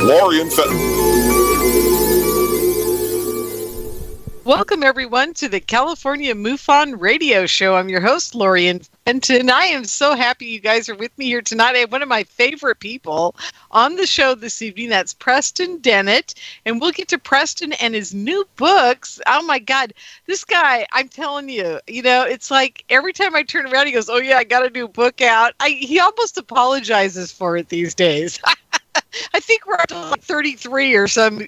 Lorien Fenton. Welcome, everyone, to the California MUFON Radio Show. I'm your host, Lorien Fenton. I am so happy you guys are with me here tonight. I have one of my favorite people on the show this evening. That's Preston Dennett. And we'll get to Preston and his new books. Oh, my God. This guy, I'm telling you, it's like every time I turn around, he goes, oh, yeah, I got a new book out. He almost apologizes for it these days. I think we're up to like 33 or some,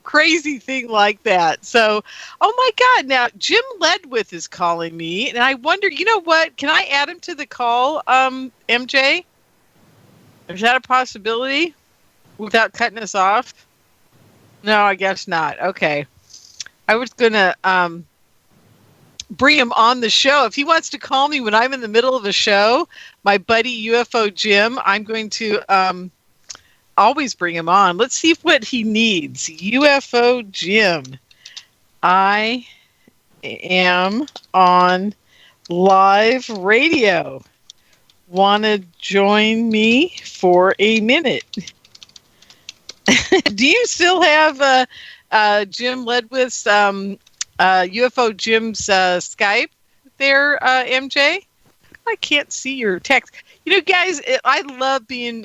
crazy thing like that. So, oh my God. Now, Jim Ledwith is calling me, and I wonder, you know what? Can I add him to the call, MJ? Is that a possibility without cutting us off? No, I guess not. Okay. I was going to bring him on the show. If he wants to call me when I'm in the middle of a show, my buddy UFO Jim, I'm going to always bring him on. Let's see what he needs. UFO Jim. I am on live radio. Want to join me for a minute? Do you still have Jim Ledwith's UFO Jim's Skype there, MJ? I can't see your text. Guys, I love being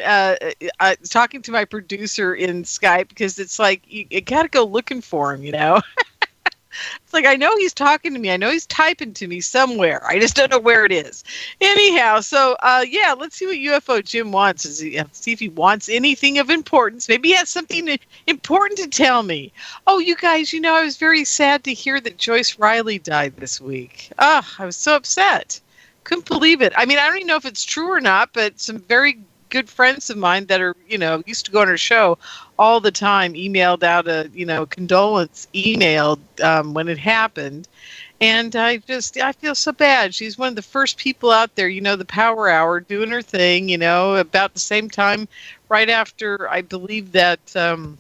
talking to my producer in Skype because it's like you got to go looking for him, It's like I know he's talking to me. I know he's typing to me somewhere. I just don't know where it is. Anyhow, so let's see what UFO Jim wants. See if he wants anything of importance. Maybe he has something important to tell me. Oh, you guys, I was very sad to hear that Joyce Riley died this week. Oh, I was so upset. Couldn't believe it. I mean, I don't even know if it's true or not, but some very good friends of mine that are, used to go on her show all the time, emailed out a, condolence email when it happened. And I feel so bad. She's one of the first people out there, the Power Hour doing her thing, about the same time, right after, I believe that, oh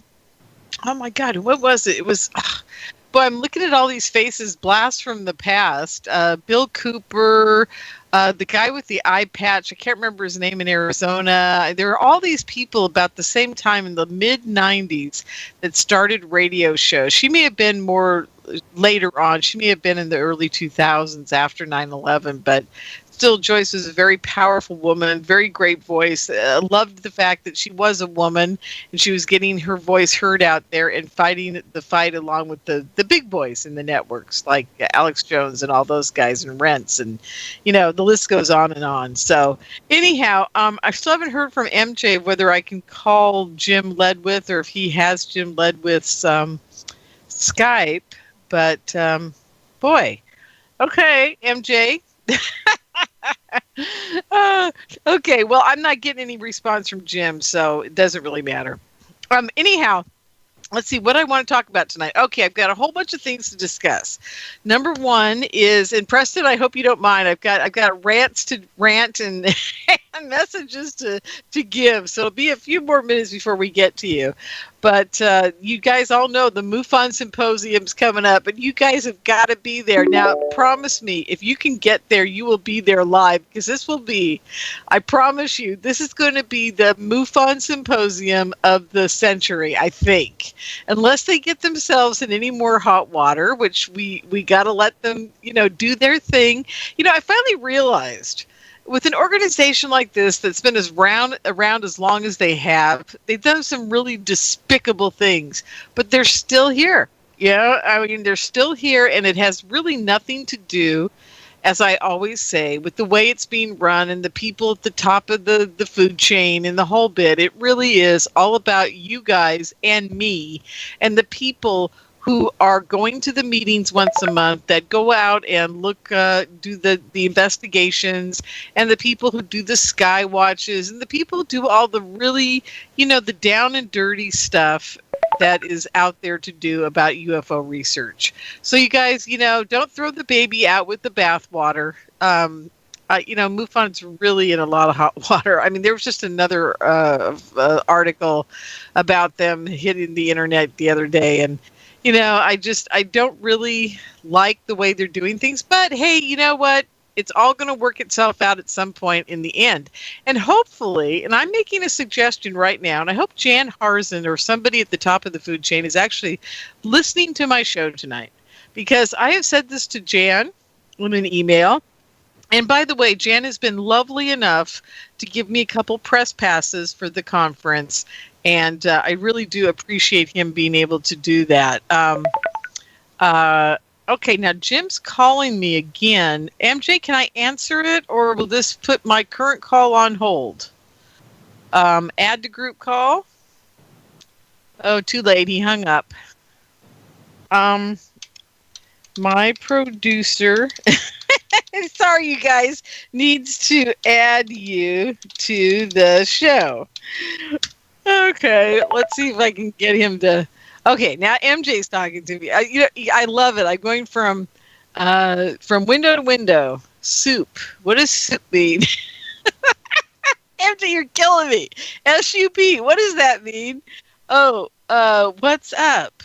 my God, what was it? It was... But I'm looking at all these faces, blasts from the past. Bill Cooper, the guy with the eye patch, I can't remember his name in Arizona. There are all these people about the same time in the mid-90s that started radio shows. She may have been more later on. She may have been in the early 2000s after 9/11, but still, Joyce was a very powerful woman, very great voice. Loved the fact that she was a woman and she was getting her voice heard out there and fighting the fight along with the big boys in the networks like Alex Jones and all those guys and Rents. And, the list goes on and on. So anyhow, I still haven't heard from MJ whether I can call Jim Ledwith or if he has Jim Ledwith's Skype. But, boy. Okay, MJ. Okay, well, I'm not getting any response from Jim, so it doesn't really matter. Anyhow, let's see what I want to talk about tonight. Okay, I've got a whole bunch of things to discuss. Number one is, and Preston, I hope you don't mind. I've got rants to rant and messages to give. So it'll be a few more minutes before we get to you. But you guys all know the MUFON Symposium's coming up, and you guys have got to be there. Now, promise me, if you can get there, you will be there live, because this will be, I promise you, this is going to be the MUFON Symposium of the century, I think. Unless they get themselves in any more hot water, which we got to let them, do their thing. I finally realized, with an organization like this that's been around as long as they have, they've done some really despicable things, but they're still here. They're still here, and it has really nothing to do, as I always say, with the way it's being run and the people at the top of the food chain and the whole bit. It really is all about you guys and me and the people who are going to the meetings once a month, that go out and look, do the investigations, and the people who do the sky watches, and the people who do all the really, the down and dirty stuff that is out there to do about UFO research. So you guys, don't throw the baby out with the bathwater. MUFON's really in a lot of hot water. I mean, there was just another article about them hitting the internet the other day, and I don't really like the way they're doing things. But hey, you know what? It's all going to work itself out at some point in the end. And hopefully, and I'm making a suggestion right now, and I hope Jan Harzen or somebody at the top of the food chain is actually listening to my show tonight, because I have said this to Jan in an email. And by the way, Jan has been lovely enough to give me a couple press passes for the conference. And I really do appreciate him being able to do that. Okay, now Jim's calling me again. MJ, can I answer it, or will this put my current call on hold? Add to group call. Oh, too late. He hung up. My producer, sorry you guys, needs to add you to the show. Okay, let's see if I can get him to... Okay, now MJ's talking to me. I love it. I'm going from window to window. Soup. What does soup mean? MJ, you're killing me. SUP. What does that mean? Oh, what's up?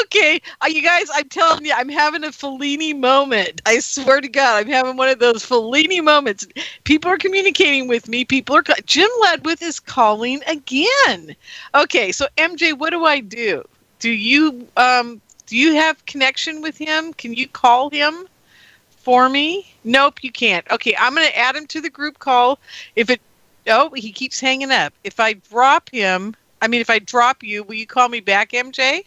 Okay, you guys, I'm telling you, I'm having a Fellini moment. I swear to God, I'm having one of those Fellini moments. People are communicating with me. Jim Ledwith is calling again. Okay, so MJ, what do I do? Do you have connection with him? Can you call him for me? Nope, you can't. Okay, I'm going to add him to the group call. He keeps hanging up. If I drop you, will you call me back, MJ?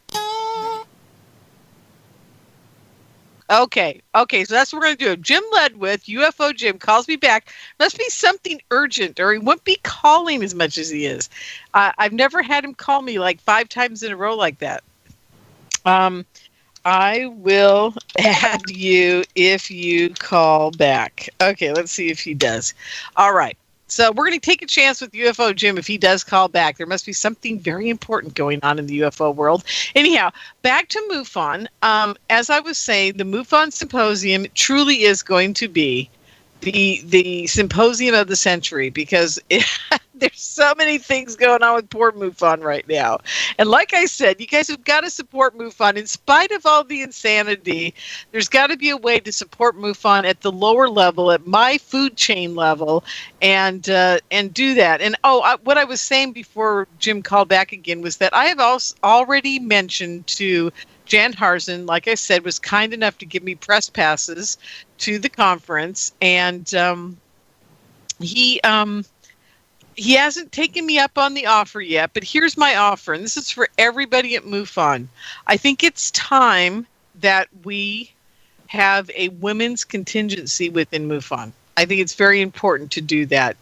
Okay, so that's what we're going to do. Jim Ledwith, UFO Jim, calls me back. Must be something urgent, or he wouldn't be calling as much as he is. I've never had him call me like 5 times in a row like that. I will add you if you call back. Okay, let's see if he does. All right. So we're going to take a chance with UFO Jim if he does call back. There must be something very important going on in the UFO world. Anyhow, back to MUFON. As I was saying, the MUFON Symposium truly is going to be the symposium of the century, because there's so many things going on with poor MUFON right now. And like I said, you guys have got to support MUFON. In spite of all the insanity, there's got to be a way to support MUFON at the lower level, at my food chain level, and do that. And what I was saying before Jim called back again was that I have already mentioned to Jan Harzen, like I said, was kind enough to give me press passes to the conference, and he hasn't taken me up on the offer yet, but here's my offer, and this is for everybody at MUFON. I think it's time that we have a women's contingency within MUFON. I think it's very important to do that.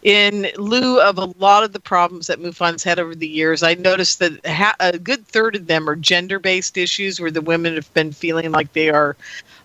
In lieu of a lot of the problems that MUFON's had over the years, I noticed that a good third of them are gender-based issues where the women have been feeling like they are...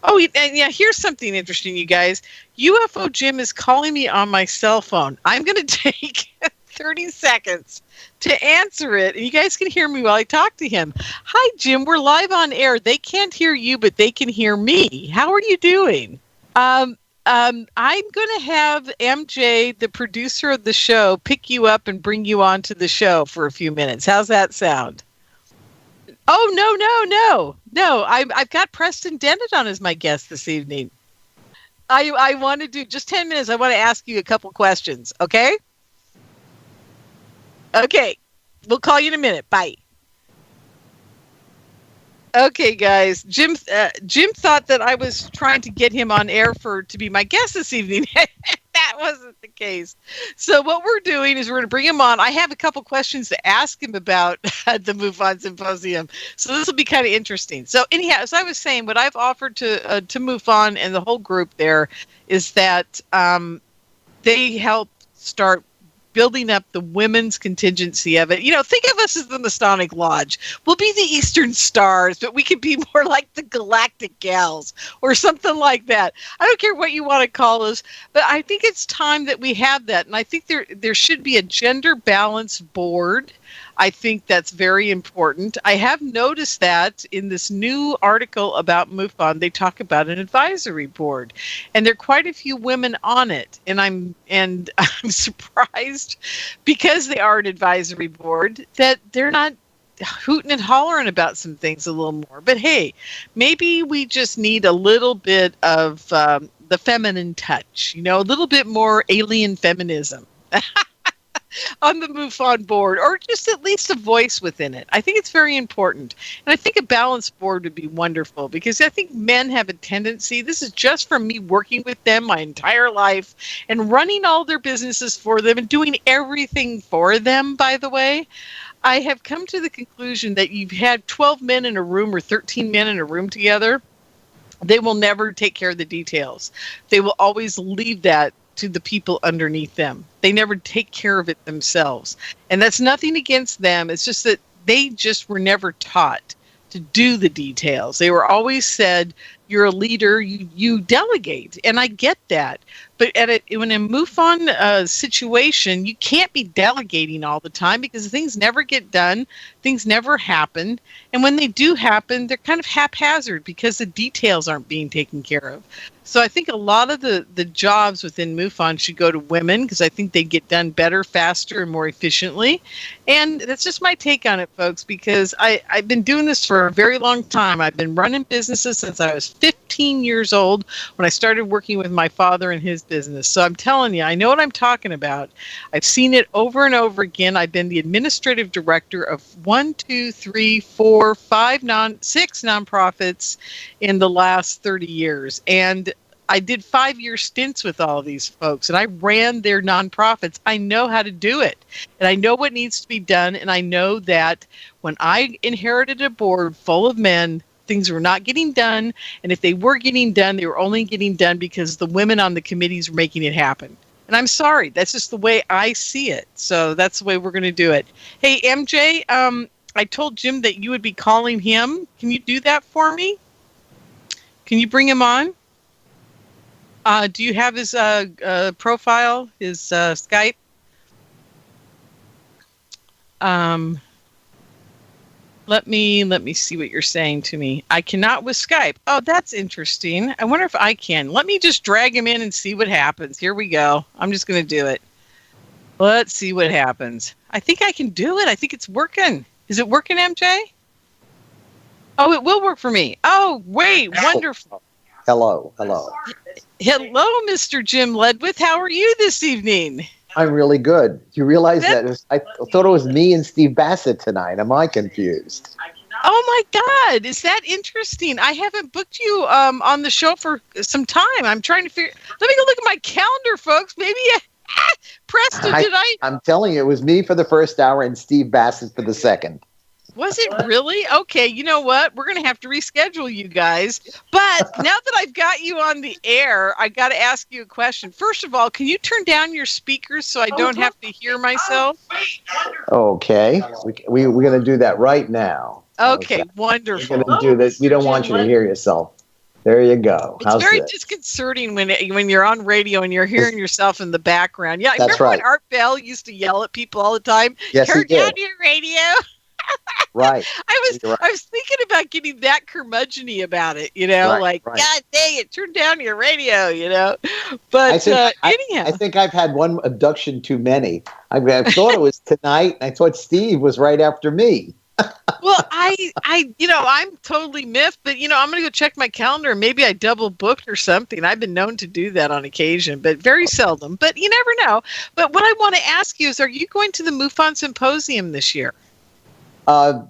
Oh, and yeah, here's something interesting, you guys. UFO Jim is calling me on my cell phone. I'm going to take 30 seconds to answer it, and you guys can hear me while I talk to him. Hi, Jim. We're live on air. They can't hear you, but they can hear me. How are you doing? I'm going to have MJ, the producer of the show, pick you up and bring you onto the show for a few minutes. How's that sound? Oh, no. I've got Preston Dennett on as my guest this evening. I want to do just 10 minutes. I want to ask you a couple questions. Okay? Okay. We'll call you in a minute. Bye. Okay, guys. Jim thought that I was trying to get him on air to be my guest this evening. That wasn't the case. So what we're doing is we're going to bring him on. I have a couple questions to ask him about the MUFON Symposium. So this will be kind of interesting. So anyhow, as I was saying, what I've offered to MUFON and the whole group there is that they help start building up the women's contingency of it. You know, think of us as the Masonic Lodge. We'll be the Eastern Stars, but we could be more like the Galactic Gals or something like that. I don't care what you want to call us, but I think it's time that we have that. And I think there should be a gender balance board. I think that's very important. I have noticed that in this new article about MUFON, they talk about an advisory board, and there are quite a few women on it. And I'm surprised, because they are an advisory board, that they're not hooting and hollering about some things a little more. But hey, maybe we just need a little bit of the feminine touch, a little bit more alien feminism on the MUFON board, or just at least a voice within it. I think it's very important. And I think a balanced board would be wonderful, because I think men have a tendency, this is just from me working with them my entire life and running all their businesses for them and doing everything for them, by the way. I have come to the conclusion that you've had 12 men in a room or 13 men in a room together. They will never take care of the details. They will always leave that to the people underneath them. They never take care of it themselves. And that's nothing against them. It's just that they just were never taught to do the details. They were always said, you're a leader, you delegate. And I get that. But in a MUFON situation, you can't be delegating all the time, because things never get done. Things never happen. And when they do happen, they're kind of haphazard because the details aren't being taken care of. So I think a lot of the jobs within MUFON should go to women, because I think they get done better, faster, and more efficiently. And that's just my take on it, folks, because I've been doing this for a very long time. I've been running businesses since I was 15 years old, when I started working with my father in his business. So I'm telling you, I know what I'm talking about. I've seen it over and over again. I've been the administrative director of 6 nonprofits in the last 30 years. And I did 5-year stints with all of these folks, and I ran their nonprofits. I know how to do it, and I know what needs to be done. And I know that when I inherited a board full of men, things were not getting done. And if they were getting done, they were only getting done because the women on the committees were making it happen. And I'm sorry, that's just the way I see it. So that's the way we're going to do it. Hey, MJ, I told Jim that you would be calling him. Can you do that for me? Can you bring him on? Do you have his profile, his Skype? Let me see what you're saying to me. I cannot with Skype. Oh, that's interesting. I wonder if I can. Let me just drag him in and see what happens. Here we go. I'm just going to do it. Let's see what happens. I think I can do it. I think it's working. Is it working, MJ? Oh, it will work for me. Oh, wait. Wonderful. Hello, Mr. Jim Ledwith. How are you this evening? I'm really good. Do you realize I thought it was me and Steve Bassett tonight. Am I confused? Oh my God. Is that interesting? I haven't booked you on the show for some time. I'm trying to figure. Let me go look at my calendar, folks. Maybe Preston, I'm telling you, it was me for the first hour and Steve Bassett for the second. Was it really? Okay, you know what? We're going to have to reschedule you guys. But now that I've got you on the air, I got to ask you a question. First of all, can you turn down your speakers so I don't have to hear myself? Okay. We're going to do that right now. Okay, wonderful. We're going to do this. We don't want you to hear yourself. There you go. It's very disconcerting when you're on radio and you're hearing yourself in the background. Yeah, that's remember right. when Art Bell used to yell at people all the time? Yes, turn he did. down your radio. Right. I was thinking about getting that curmudgeon-y about it, right. God dang it, turn down your radio, But anyhow. I think I've had one abduction too many. I thought it was tonight, and I thought Steve was right after me. Well, I'm totally miffed, but I'm going to go check my calendar. Maybe I double booked or something. I've been known to do that on occasion, but very seldom. But you never know. But what I want to ask you is, are you going to the MUFON Symposium this year? I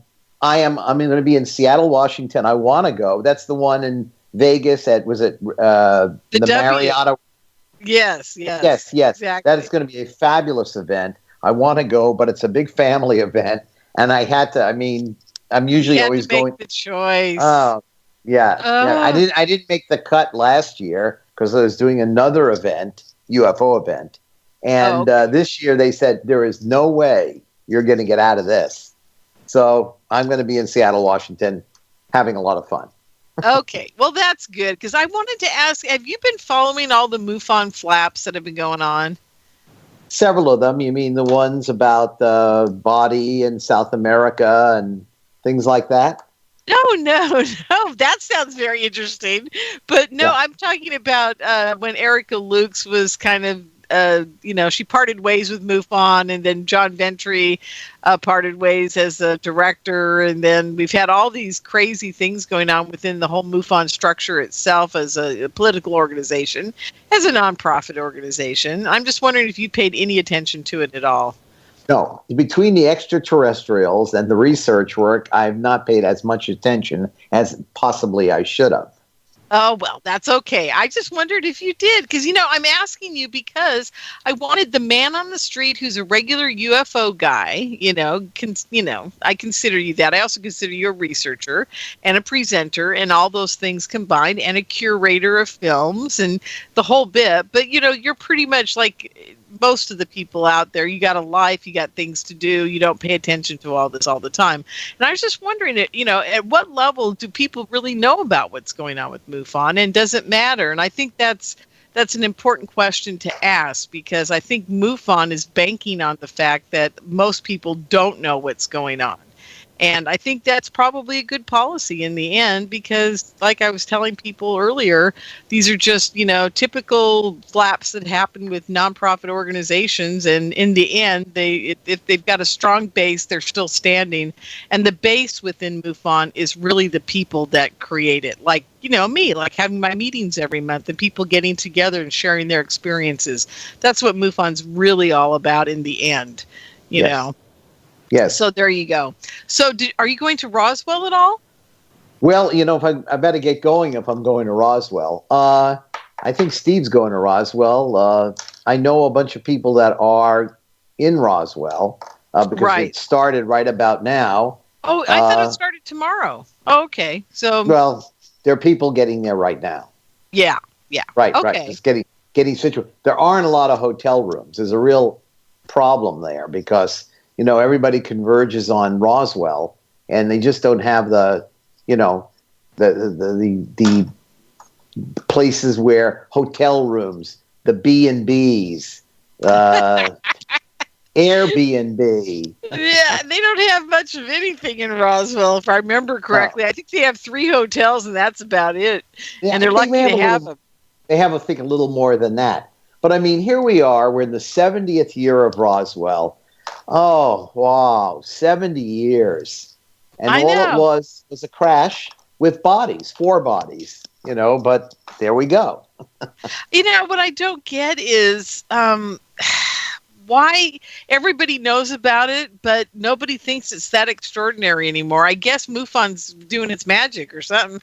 am. I'm going to be in Seattle, Washington. I want to go. That's the one in Vegas. The Marriott? Yes. Exactly. That is going to be a fabulous event. I want to go, but it's a big family event, and I had to. I'm usually always going. Make the choice. Oh, yeah. I didn't make the cut last year because I was doing another event, UFO event, and this year they said there is no way you're going to get out of this. So I'm going to be in Seattle, Washington, having a lot of fun. Okay. Well, that's good, because I wanted to ask, have you been following all the MUFON flaps that have been going on? Several of them. You mean the ones about the body in South America and things like that? No. That sounds very interesting. But no, yeah. I'm talking about when Erica Lukes was kind of she parted ways with MUFON, and then John Ventry parted ways as a director, and then we've had all these crazy things going on within the whole MUFON structure itself as a political organization, as a nonprofit organization. I'm just wondering if you paid any attention to it at all. No, between the extraterrestrials and the research work, I've not paid as much attention as possibly I should have. Oh, well, that's okay. I just wondered if you did, because, I'm asking you because I wanted the man on the street who's a regular UFO guy, I consider you that. I also consider you a researcher and a presenter and all those things combined, and a curator of films and the whole bit. But, you're pretty much like most of the people out there. You got a life, you got things to do, you don't pay attention to all this all the time. And I was just wondering, at what level do people really know about what's going on with MUFON, and does it matter? And I think that's an important question to ask, because I think MUFON is banking on the fact that most people don't know what's going on. And I think that's probably a good policy in the end, because like I was telling people earlier, these are just, typical flaps that happen with nonprofit organizations. And in the end, if they've got a strong base, they're still standing. And the base within MUFON is really the people that create it. Like, me, like having my meetings every month and people getting together and sharing their experiences. That's what MUFON's really all about in the end, you know. Yes. So there you go. So are you going to Roswell at all? Well, if I better get going if I'm going to Roswell. I think Steve's going to Roswell. I know a bunch of people that are in Roswell because it started right about now. Oh, I thought it started tomorrow. Oh, okay. So well, there are people getting there right now. Yeah. Right. Okay. Right. It's getting situated. There aren't a lot of hotel rooms. There's a real problem there because everybody converges on Roswell, and they just don't have the places where hotel rooms, the B&Bs, Airbnb. Yeah, they don't have much of anything in Roswell, if I remember correctly. I think they have 3 hotels, and that's about it. Yeah, and they're lucky to have them. They have, I think, a little more than that. But I mean, here we are. We're in the 70th year of Roswell. Oh, wow, 70 years. And all it was a crash with bodies, 4 bodies, but there we go. What I don't get is why everybody knows about it, but nobody thinks it's that extraordinary anymore. I guess MUFON's doing its magic or something.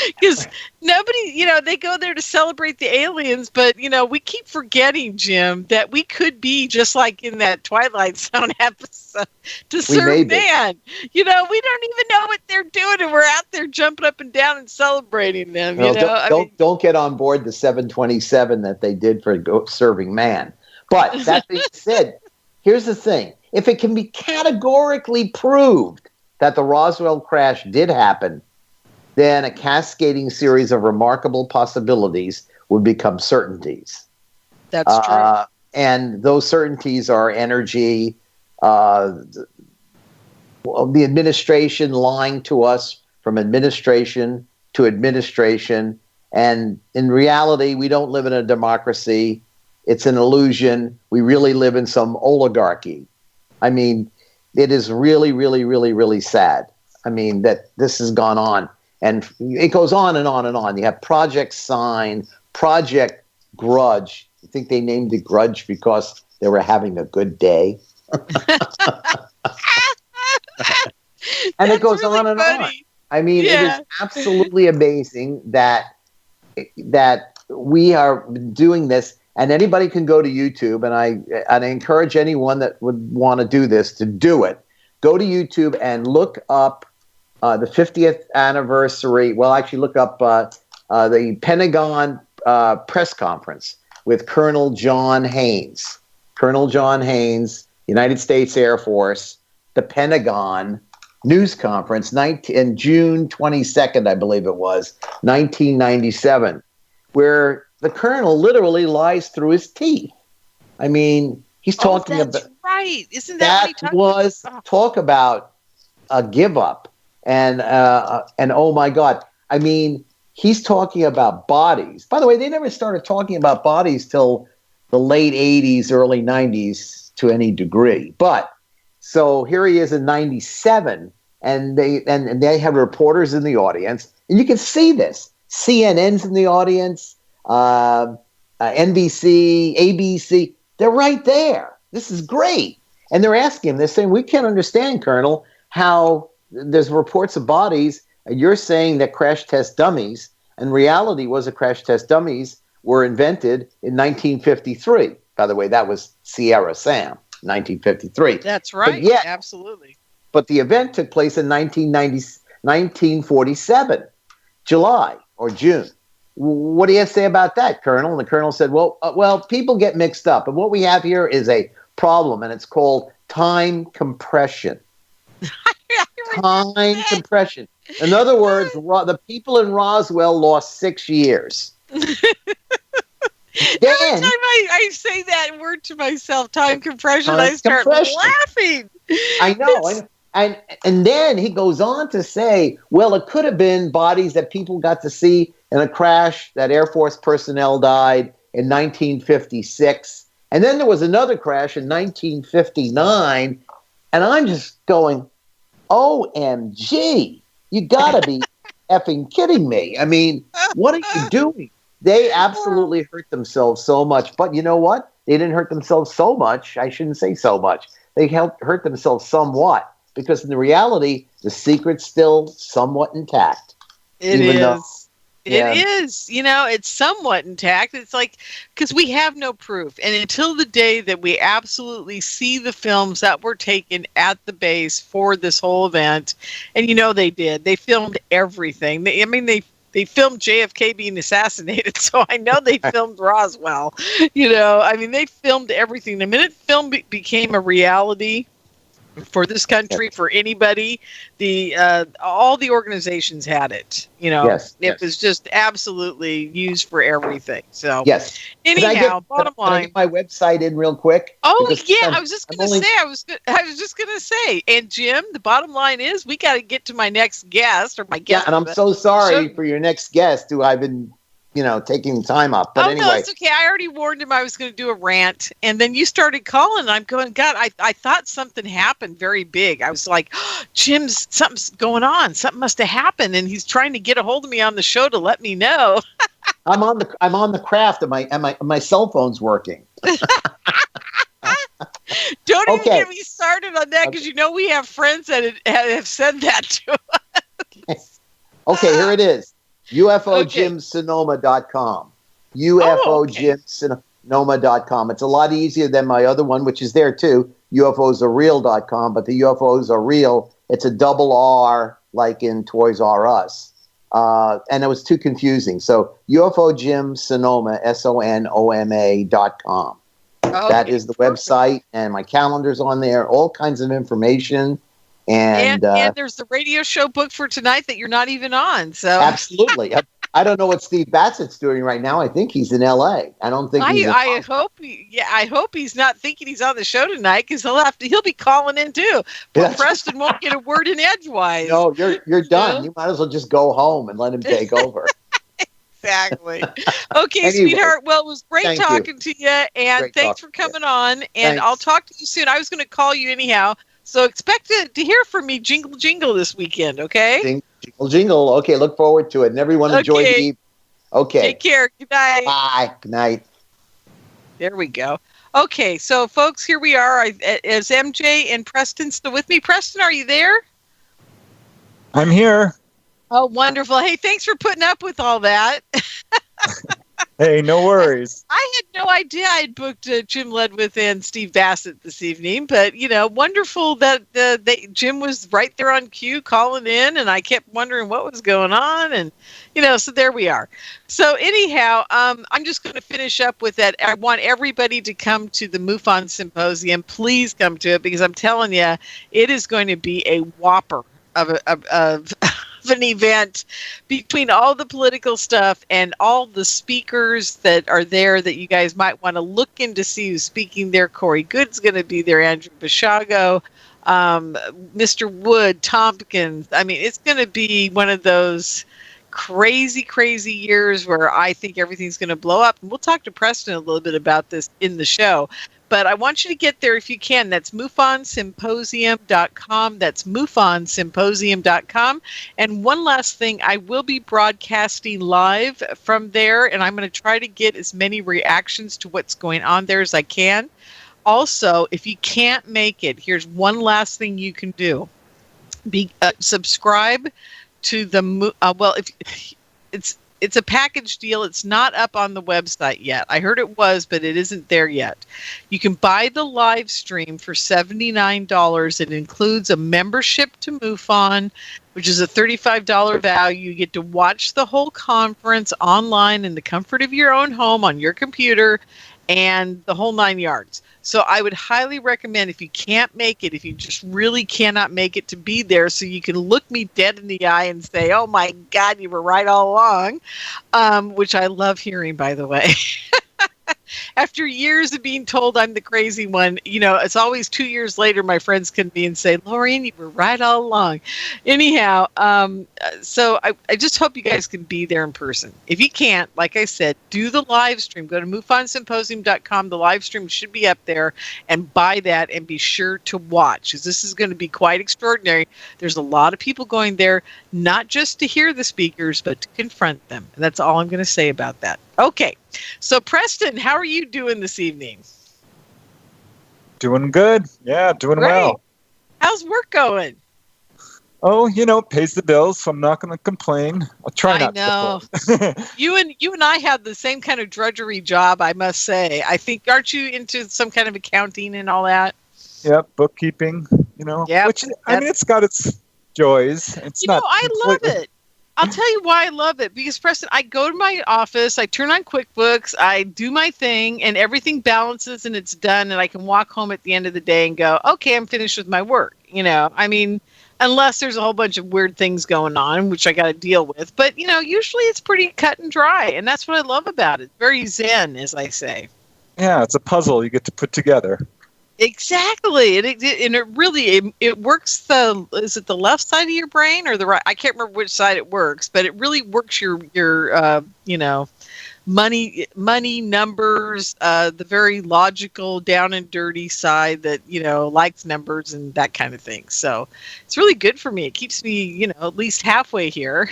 Because nobody, they go there to celebrate the aliens, but, we keep forgetting, Jim, that we could be just like in that Twilight Zone episode to serve man. We don't even know what they're doing, and we're out there jumping up and down and celebrating them. Don't get on board the 727 that they did for serving man. But that being said, here's the thing. If it can be categorically proved that the Roswell crash did happen, then a cascading series of remarkable possibilities would become certainties. That's true. And those certainties are energy, the administration lying to us from administration to administration. And in reality, we don't live in a democracy. It's an illusion. We really live in some oligarchy. I mean, it is really, really, really, really sad. I mean, that this has gone on. And it goes on and on and on. You have Project Sign, Project Grudge. I think they named it Grudge because they were having a good day. And it goes really on and on. I mean, it is absolutely amazing that we are doing this. And anybody can go to YouTube, and I encourage anyone that would want to do this to do it. Go to YouTube and look up the 50th anniversary. Well, actually, look up the Pentagon press conference with Colonel John Haynes. Colonel John Haynes, United States Air Force, the Pentagon news conference in June 22nd, I believe it was, 1997, where the colonel literally lies through his teeth. I mean, he's talking about... right. Isn't that what he was about? Talk about a give up. And oh my God, I mean, he's talking about bodies. By the way, they never started talking about bodies till the late 80s, early 90s to any degree. But so here he is in 97, and they have reporters in the audience, and you can see this. CNN's in the audience, NBC, ABC, they're right there. This is great. And they're asking him, they're saying, we can't understand, Colonel, how there's reports of bodies, and you're saying that crash test dummies, and reality was that crash test dummies were invented in 1953. By the way, that was Sierra Sam, 1953. That's right. But absolutely. But the event took place in 1947, July or June. What do you have to say about that, Colonel? And the Colonel said, well, people get mixed up. And what we have here is a problem, and it's called time compression. Time compression. In other words, the people in Roswell lost 6 years. Every time I say that word to myself, time compression, I start laughing. I know. And then he goes on to say, well, it could have been bodies that people got to see in a crash that Air Force personnel died in 1956. And then there was another crash in 1959. And I'm just going, OMG, you got to be effing kidding me. I mean, what are you doing? They absolutely hurt themselves so much. But you know what? They didn't hurt themselves so much. I shouldn't say so much. They hurt themselves somewhat, because in the reality, the secret's still somewhat intact. It is. It is. It's somewhat intact. It's like, because we have no proof. And until the day that we absolutely see the films that were taken at the base for this whole event, and they did. They filmed everything. They filmed JFK being assassinated, so I know they filmed Roswell. They filmed everything. The minute film became a reality for this country, for anybody, all the organizations had it. It was just absolutely used for everything. So yes. Anyhow, bottom line. Can I get my website in real quick? Oh yeah, I was just going to say. And Jim, the bottom line is we got to get to my next guest or my guest. Yeah, and I'm so sorry for your next guest who I've been taking time up. But anyway. No, it's okay. I already warned him I was going to do a rant, and then you started calling, and I'm going, God, I thought something happened very big. I was like, Jim's, something's going on. Something must have happened, and he's trying to get a hold of me on the show to let me know. I'm on the craft, and my cell phone's working. Don't even get me started on that, because we have friends that have said that to us. Okay, here it is. UFOJimSonoma.com. UFOJimSonoma.com. It's a lot easier than my other one, which is there too. UFOsareal.com, but the UFOs are real. It's a double R, like in Toys R Us. And it was too confusing. So UFOJimSonoma, SONOMA.com. Okay, that is the website, and my calendar's on there. All kinds of information. And there's the radio show booked for tonight that you're not even on. So absolutely. I don't know what Steve Bassett's doing right now. I think he's in LA. I don't think he's I hope he's not thinking he's on the show tonight, because he'll be calling in too. But Preston won't get a word in edgewise. No, you're done. You might as well just go home and let him take over. Exactly. Okay, anyway, sweetheart. Well, it was great talking to you, and thanks for coming on. And I'll talk to you soon. I was going to call you anyhow. So expect to hear from me jingle this weekend, okay? Jingle. Okay, look forward to it. And everyone enjoy the evening. Okay. Take care. Good night. Bye. Good night. There we go. Okay, so folks, here we are. Is MJ and Preston still with me? Preston, are you there? I'm here. Oh, wonderful. Hey, thanks for putting up with all that. Hey, no worries. I had no idea I'd booked Jim Ledwith and Steve Bassett this evening, but, wonderful that Jim was right there on cue calling in, and I kept wondering what was going on, and, so there we are. So anyhow, I'm just going to finish up with that. I want everybody to come to the MUFON Symposium. Please come to it, because I'm telling you, it is going to be a whopper of an event, between all the political stuff and all the speakers that are there that you guys might want to look in to see who's speaking there. Corey Good's going to be there, Andrew Bashago, Mr. Wood, Tompkins. I mean, it's going to be one of those crazy, crazy years where I think everything's going to blow up. And we'll talk to Preston a little bit about this in the show. But I want you to get there if you can. That's MUFONsymposium.com. That's MUFONsymposium.com. And one last thing, I will be broadcasting live from there, and I'm going to try to get as many reactions to what's going on there as I can. Also, if you can't make it, here's one last thing you can do. Subscribe to the it's a package deal. It's not up on the website yet. I heard it was, but it isn't there yet. You can buy the live stream for $79. It includes a membership to MUFON, which is a $35 value. You get to watch the whole conference online in the comfort of your own home on your computer and the whole 9 yards. So I would highly recommend, if you can't make it, if you just really cannot make it, to be there so you can look me dead in the eye and say, oh my God, you were right all along, which I love hearing, by the way. After years of being told I'm the crazy one, it's always 2 years later my friends come to me and say, Lorien, you were right all along. Anyhow, so I just hope you guys can be there in person. If you can't, like I said, do the live stream. Go to MUFONsymposium.com. The live stream should be up there, and buy that and be sure to watch, because this is going to be quite extraordinary. There's a lot of people going there, not just to hear the speakers, but to confront them. And that's all I'm going to say about that. Okay. So, Preston, how are you doing this evening? Doing good. Yeah, doing Great. Well. How's work going? Oh, pays the bills, so I'm not going to complain. I'll try not to complain. You and I have the same kind of drudgery job, I must say. I think, aren't you into some kind of accounting and all that? Yep, bookkeeping, Yep, which, it's got its joys. It's not I love it. I'll tell you why I love it. Because, Preston, I go to my office, I turn on QuickBooks, I do my thing, and everything balances and it's done, and I can walk home at the end of the day and go, okay, I'm finished with my work. Unless there's a whole bunch of weird things going on, which I got to deal with. But, usually it's pretty cut and dry, and that's what I love about it. Very zen, as I say. Yeah, it's a puzzle you get to put together. Exactly, and it really works. Is it the left side of your brain or the right? I can't remember which side it works, but it really works your money numbers, the very logical, down and dirty side that likes numbers and that kind of thing. So it's really good for me. It keeps me at least halfway here.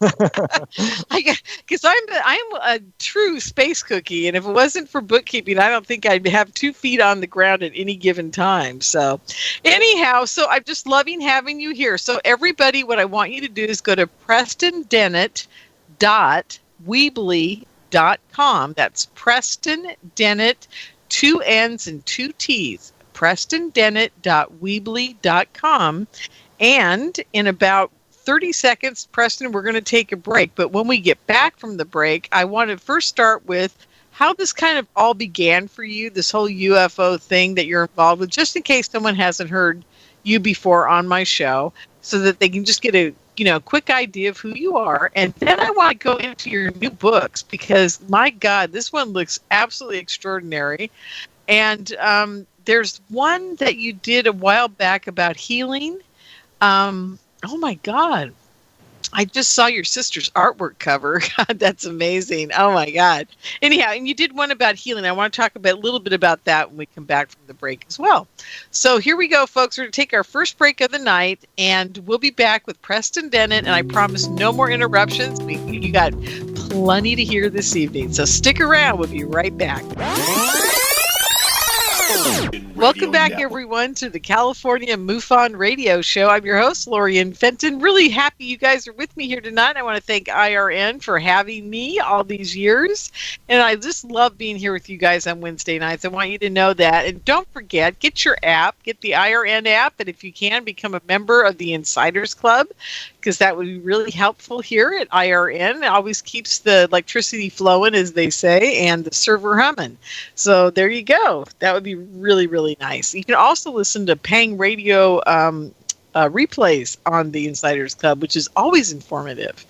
Because I'm a true space cookie, and if it wasn't for bookkeeping, I don't think I'd have 2 feet on the ground at any given time. So anyhow, so I'm just loving having you here. So everybody, what I want you to do is go to PrestonDennett.weebly.com. That's Preston Dennett, 2 N's and 2 T's. PrestonDennett.weebly.com. And in about 30 seconds, Preston, we're going to take a break. But when we get back from the break, I want to first start with how this kind of all began for you, this whole UFO thing that you're involved with, just in case someone hasn't heard you before on my show, so that they can just get a quick idea of who you are. And then I want to go into your new books, because my God, this one looks absolutely extraordinary. And there's one that you did a while back about healing. Oh my God. I just saw your sister's artwork cover. God, that's amazing. Oh my God. Anyhow, and you did one about healing. I want to talk a little bit about that when we come back from the break as well. So here we go, folks. We're going to take our first break of the night, and we'll be back with Preston Dennett. And I promise no more interruptions. You got plenty to hear this evening. So stick around. We'll be right back. Welcome back, everyone, to the California MUFON Radio Show. I'm your host, Lorien Fenton. Really happy you guys are with me here tonight. I want to thank IRN for having me all these years. And I just love being here with you guys on Wednesday nights. I want you to know that. And don't forget, get your app, get the IRN app, and if you can, become a member of the Insiders Club, because that would be really helpful here at IRN. It always keeps the electricity flowing, as they say, and the server humming. So there you go. That would be really, really nice. You can also listen to Pang Radio replays on the Insiders Club, which is always informative.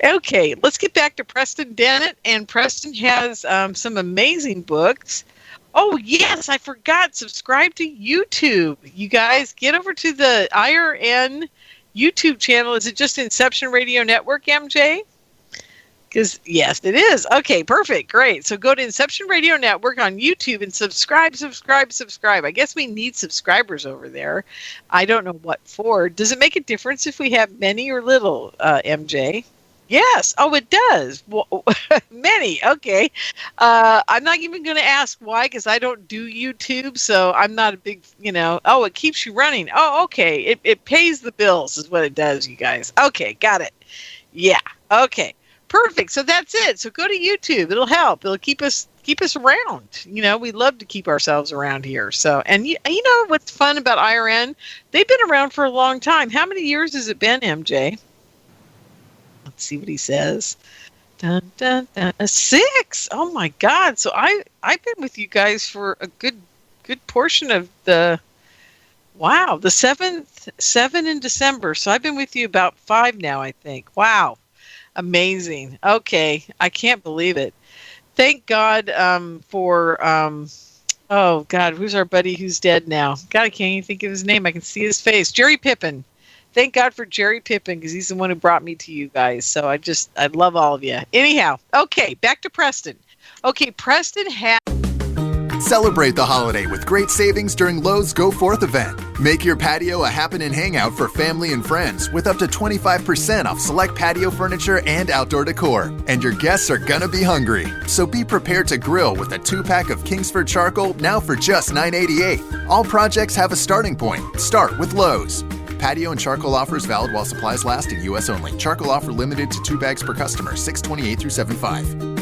Okay, let's get back to Preston Dennett. And Preston has some amazing books. Oh, yes, I forgot. Subscribe to YouTube. You guys, get over to the IRN YouTube channel. Is it just Inception Radio Network, MJ? Because, yes, it is. Okay, perfect. Great. So go to Inception Radio Network on YouTube and subscribe. I guess we need subscribers over there. I don't know what for. Does it make a difference if we have many or little, MJ? Yes. Oh, it does. Well, many. Okay. I'm not even going to ask why, because I don't do YouTube, so I'm not a big, oh, it keeps you running. Oh, okay. It pays the bills is what it does, you guys. Okay, got it. Yeah. Okay. Perfect. So that's it. So go to YouTube. It'll help. It'll keep us around. We love to keep ourselves around here. So, and you know what's fun about IRN? They've been around for a long time. How many years has it been, MJ? Let's see what he says. Dun, dun, dun. 6. Oh my God. So I've been with you guys for a good portion of the 7 in December. So I've been with you about 5 now, I think. Wow. Amazing. Okay. I can't believe it. Thank God for, oh God, who's our buddy who's dead now? God, I can't even think of his name. I can see his face. Jerry Pippin. Thank God for Jerry Pippin, because he's the one who brought me to you guys. So I love all of you. Anyhow, okay, back to Preston. Okay, Preston had... Celebrate the holiday with great savings during Lowe's Go Forth event. Make your patio a happening hangout for family and friends with up to 25% off select patio furniture and outdoor decor. And your guests are gonna be hungry. So be prepared to grill with a 2-pack of Kingsford charcoal now for just $9.88. All projects have a starting point. Start with Lowe's. Patio and charcoal offers valid while supplies last in U.S. only. Charcoal offer limited to 2 bags per customer, 6/28 through 7/5.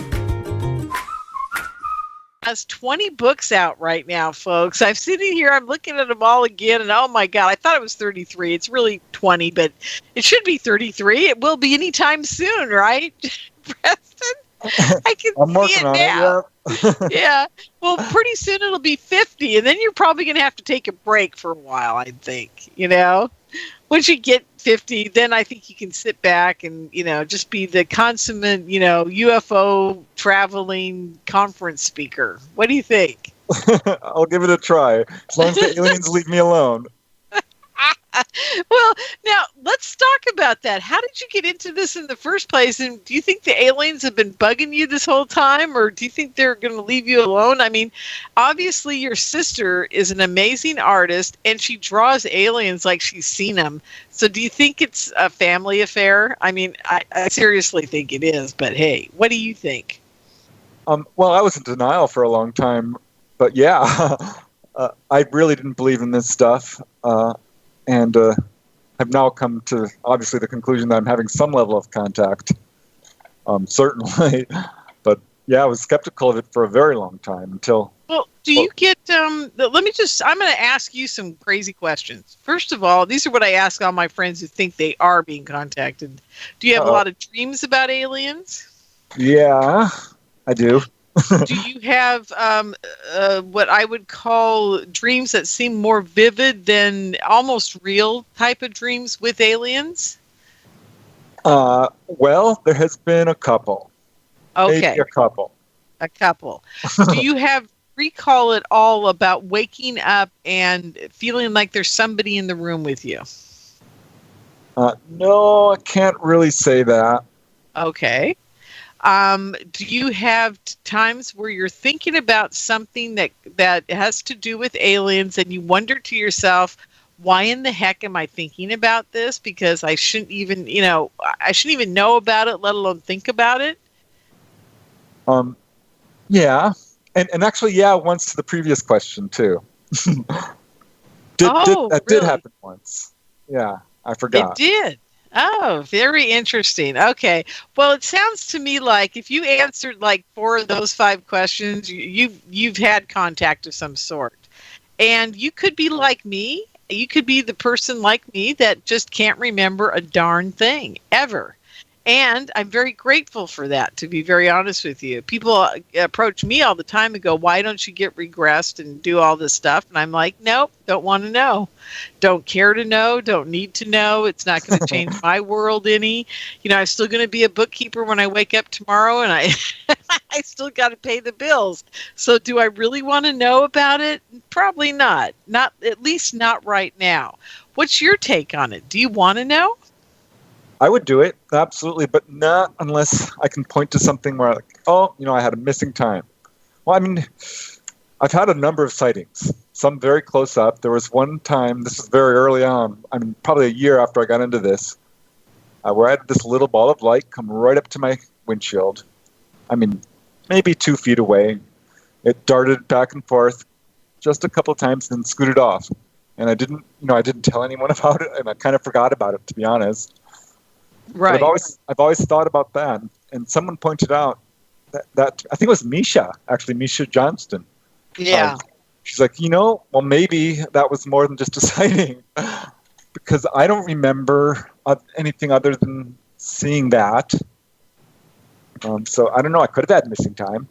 Has 20 books out right now, folks. I'm sitting here, I'm looking at them all again, and oh my God, I thought it was 33. It's really 20, but it should be 33. It will be anytime soon, right, Preston? I can I'm see working it on now. it, yeah. Yeah. Well, pretty soon it'll be 50, and then you're probably going to have to take a break for a while, I think, Once you get 50, then I think you can sit back and, just be the consummate, UFO traveling conference speaker. What do you think? I'll give it a try. As long as the aliens leave me alone. Well, now let's talk about that. How did you get into this in the first place? And do you think the aliens have been bugging you this whole time, or do you think they're going to leave you alone? I mean, obviously your sister is an amazing artist and she draws aliens like she's seen them. So do you think it's a family affair? I mean, I seriously think it is, but hey, what do you think? Well, I was in denial for a long time, but yeah, I really didn't believe in this stuff. And have now come to, obviously, the conclusion that I'm having some level of contact, certainly. But, yeah, I was skeptical of it for a very long time until... Well, do you get... I'm going to ask you some crazy questions. First of all, these are what I ask all my friends who think they are being contacted. Do you have a lot of dreams about aliens? Yeah, I do. Do you have what I would call dreams that seem more vivid than almost real type of dreams with aliens? Well, there has been a couple. Okay. Maybe a couple. A couple. Do you have recall at all about waking up and feeling like there's somebody in the room with you? No, I can't really say that. Okay. Do you have times where you're thinking about something that has to do with aliens and you wonder to yourself, why in the heck am I thinking about this? Because I shouldn't even, I shouldn't even know about it, let alone think about it? Yeah. And actually, yeah, once to the previous question, too. That did happen once. Yeah, I forgot. It did. Oh, very interesting. Okay. Well, it sounds to me like if you answered like 4 of those 5 questions, you've had contact of some sort. And you could be like me. You could be the person like me that just can't remember a darn thing ever. And I'm very grateful for that, to be very honest with you. People approach me all the time and go, why don't you get regressed and do all this stuff? And I'm like, nope, don't want to know. Don't care to know. Don't need to know. It's not going to change my world any. I'm still going to be a bookkeeper when I wake up tomorrow. And I still got to pay the bills. So do I really want to know about it? Probably not. Not at least not right now. What's your take on it? Do you want to know? I would do it, absolutely, but not unless I can point to something where, I had a missing time. Well, I mean, I've had a number of sightings, some very close up. There was one time, this was very early on, probably a year after I got into this, where I had this little ball of light come right up to my windshield. Maybe 2 feet away. It darted back and forth just a couple of times and then scooted off. And I didn't tell anyone about it, and I kind of forgot about it, to be honest. Right. But I've always thought about that, and someone pointed out that I think it was Misha Johnston. Yeah. She's like, well, maybe that was more than just a sighting, because I don't remember anything other than seeing that. So I don't know. I could have had missing time.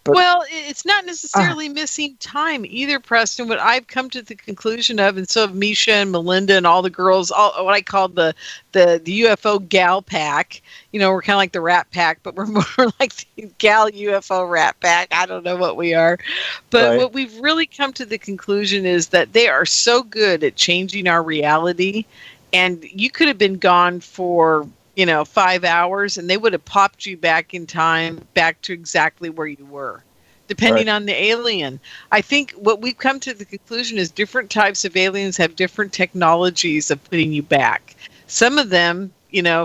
But, well, it's not necessarily missing time either, Preston. What I've come to the conclusion of, and so have Misha and Melinda and all the girls, what I call the UFO gal pack. We're kind of like the Rat Pack, but we're more like the gal UFO Rat Pack. I don't know what we are. But What we've really come to the conclusion is that they are so good at changing our reality. And you could have been gone for 5 hours, and they would have popped you back in time, back to exactly where you were, depending on the alien. I think what we've come to the conclusion is different types of aliens have different technologies of putting you back. Some of them,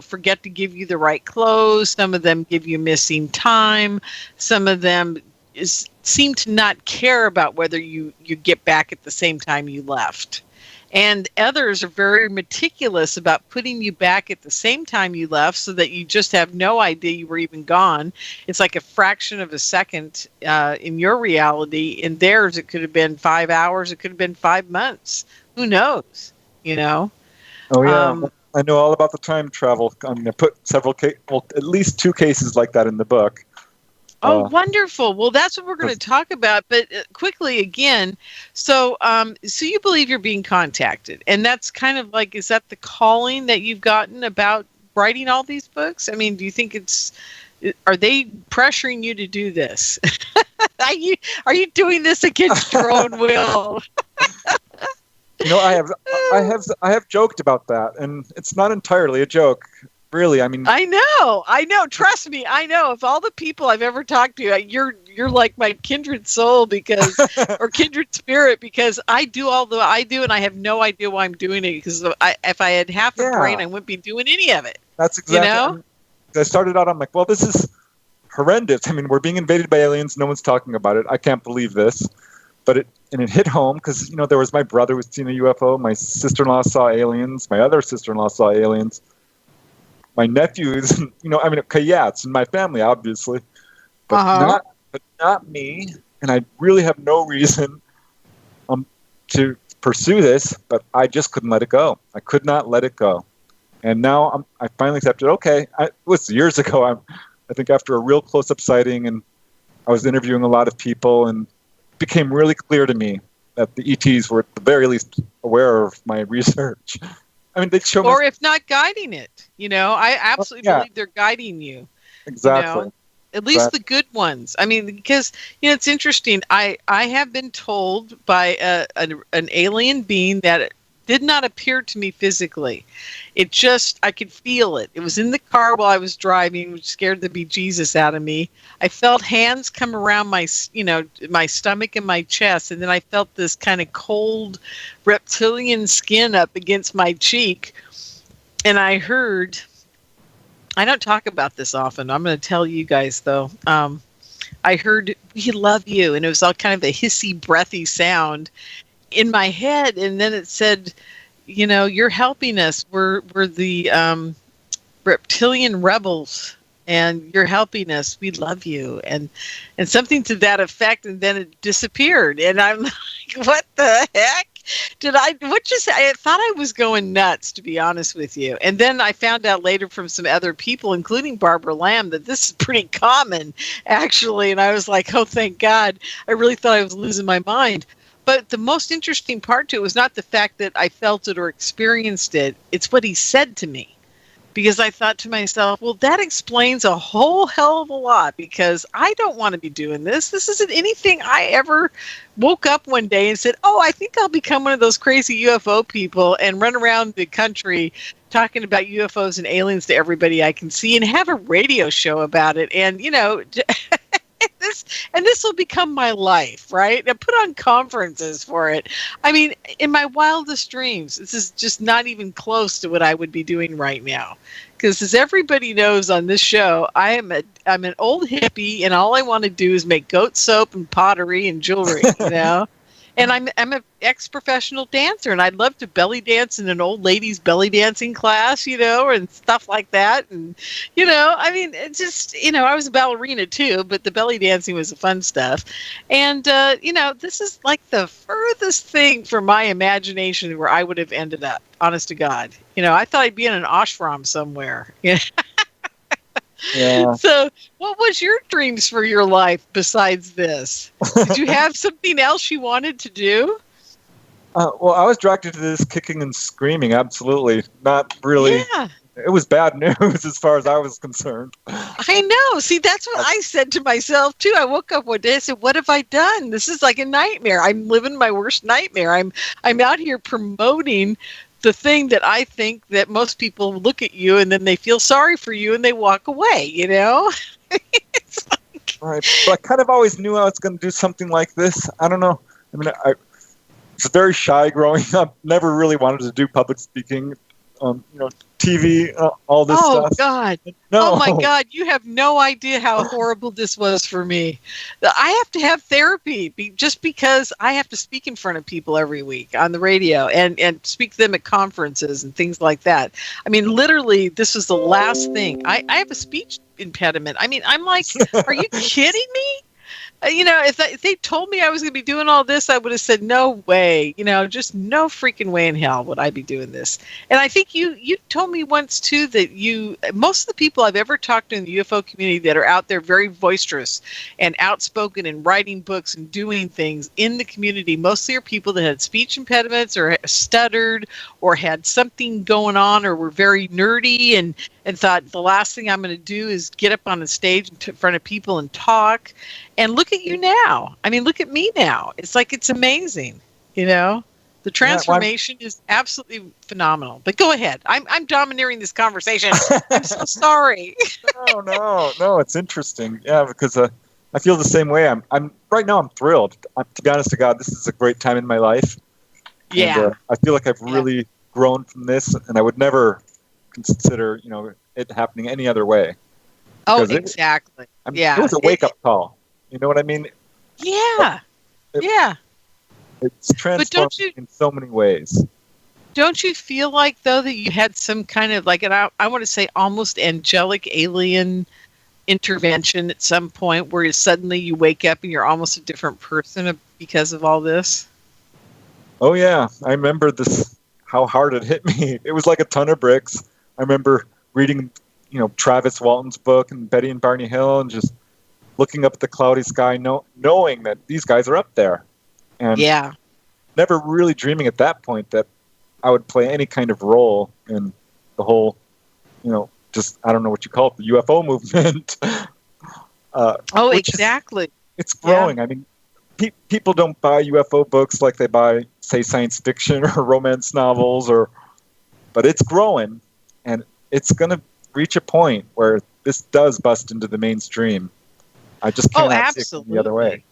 forget to give you the right clothes. Some of them give you missing time. Some of them seem to not care about whether you get back at the same time you left. And others are very meticulous about putting you back at the same time you left so that you just have no idea you were even gone. It's like a fraction of a second in your reality. In theirs, it could have been 5 hours. It could have been 5 months. Who knows? Oh, yeah. I know all about the time travel. I put at least 2 cases like that in the book. Oh, wonderful. Well, that's what we're going to talk about. But quickly again, so you believe you're being contacted. And that's kind of like, is that the calling that you've gotten about writing all these books? Do you think are they pressuring you to do this? Are you doing this against your own will? I have joked about that, and it's not entirely a joke. Really, I know. Trust me, I know. Of all the people I've ever talked to, you're like my kindred soul or kindred spirit, because I do all that I do, and I have no idea why I'm doing it. Because if I had half a brain, I wouldn't be doing any of it. That's exactly. I started out, I'm like, well, this is horrendous. We're being invaded by aliens. No one's talking about it. I can't believe this. But it hit home because there was my brother who's seen a UFO. My sister-in-law saw aliens. My other sister-in-law saw aliens. My nephews, it's in my family, obviously, but not me. And I really have no reason to pursue this, but I just couldn't let it go. I could not let it go. And now I finally accepted, okay, it was years ago. I think after a real close-up sighting, and I was interviewing a lot of people, and it became really clear to me that the ETs were at the very least aware of my research. They'd show me. Or if not guiding it. I absolutely believe they're guiding you. Exactly. At least the good ones. Because, it's interesting. I have been told by an alien being that did not appear to me physically. It just, I could feel it. It was in the car while I was driving, which scared the bejesus out of me. I felt hands come around my stomach and my chest, and then I felt this kind of cold reptilian skin up against my cheek. And I heard, I don't talk about this often. I'm going to tell you guys, though. I heard, "We love you." And it was all kind of a hissy, breathy sound in my head. And then it said, "You're helping us. We're the reptilian rebels, and you're helping us. We love you." And something to that effect. And then it disappeared. And I'm like, what the heck? I thought I was going nuts, to be honest with you. And then I found out later from some other people, including Barbara Lamb, that this is pretty common, actually. And I was like, oh, thank God. I really thought I was losing my mind. But the most interesting part to it was not the fact that I felt it or experienced it. It's what he said to me. because I thought to myself, well, that explains a whole hell of a lot, because I don't want to be doing this. This isn't anything I ever woke up one day and said, oh, I think I'll become one of those crazy UFO people and run around the country talking about UFOs and aliens to everybody I can see and have a radio show about it. And, you know, this will become my life, right? And put on conferences for it. I mean, in my wildest dreams, this is just not even close to what I would be doing right now. Because as everybody knows on this show, I'm an old hippie, and all I want to do is make goat soap and pottery and jewelry, you know? And I'm an ex-professional dancer, and I'd love to belly dance in an old lady's belly dancing class, you know, and stuff like that. And, you know, I mean, it's just, you know, I was a ballerina too, but the belly dancing was the fun stuff. And, you know, this is like the furthest thing from my imagination where I would have ended up, honest to God. You know, I thought I'd be in an ashram somewhere. Yeah. Yeah. So, what was your dreams for your life besides this? Did you have something else you wanted to do? Well, I was directed to this kicking and screaming. Absolutely. Not really. Yeah. It was bad news as far as I was concerned. I know. See, that's what I said to myself, too. I woke up one day and said, what have I done? This is like a nightmare. I'm living my worst nightmare. I'm out here promoting the thing that I think that most people look at you and then they feel sorry for you and they walk away, you know? It's like... Right. But I kind of always knew I was going to do something like this. I don't know. I mean, I was very shy growing up. Never really wanted to do public speaking. You know, TV, all this stuff. Oh, God. No. Oh, my God. You have no idea how horrible this was for me. I have to have therapy just because I have to speak in front of people every week on the radio and speak to them at conferences and things like that. I mean, literally, this was the last thing. I have a speech impediment. I mean, I'm like, are you kidding me? You know, if they told me I was going to be doing all this, I would have said, no way, you know, just no freaking way in hell would I be doing this. And I think you told me once, too, that most of the people I've ever talked to in the UFO community that are out there very boisterous and outspoken and writing books and doing things in the community, mostly are people that had speech impediments or stuttered or had something going on or were very nerdy and thought the last thing I'm going to do is get up on the stage in front of people and talk. And look at you now. I mean, look at me now. It's like, it's amazing. You know, the transformation is absolutely phenomenal. But go ahead. I'm domineering this conversation. I'm so sorry. No. It's interesting. Yeah, because I feel the same way. I'm right now. I'm thrilled. To be honest to God, this is a great time in my life. Yeah. And, I feel like I've really grown from this, and I would never consider, you know, it happening any other way. Oh, exactly. It was a wake-up call. You know what I mean? Yeah. It's transformed in so many ways. Don't you feel like, though, that you had some kind of, like, I want to say almost angelic alien intervention at some point where suddenly you wake up and you're almost a different person because of all this? Oh, yeah. I remember how hard it hit me. It was like a ton of bricks. I remember reading, you know, Travis Walton's book and Betty and Barney Hill and just looking up at the cloudy sky, knowing that these guys are up there. And never really dreaming at that point that I would play any kind of role in the whole, you know, just, I don't know what you call it, the UFO movement. Exactly. It's growing. Yeah. I mean, people don't buy UFO books like they buy, say, science fiction or romance novels, but it's growing, and it's going to reach a point where this does bust into the mainstream. I just cannot see it the other way.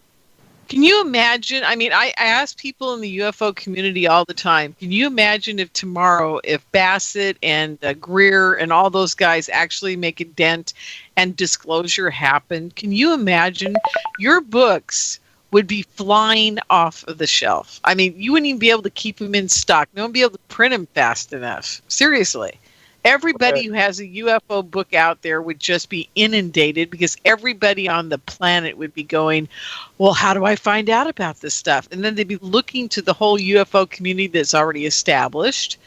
Can you imagine? I mean, I ask people in the UFO community all the time, can you imagine if tomorrow, if Bassett and Greer and all those guys actually make a dent and disclosure happened? Can you imagine your books would be flying off of the shelf? I mean, you wouldn't even be able to keep them in stock. No one would be able to print them fast enough. Seriously. Everybody who has a UFO book out there would just be inundated because everybody on the planet would be going, well, how do I find out about this stuff? And then they'd be looking to the whole UFO community that's already established,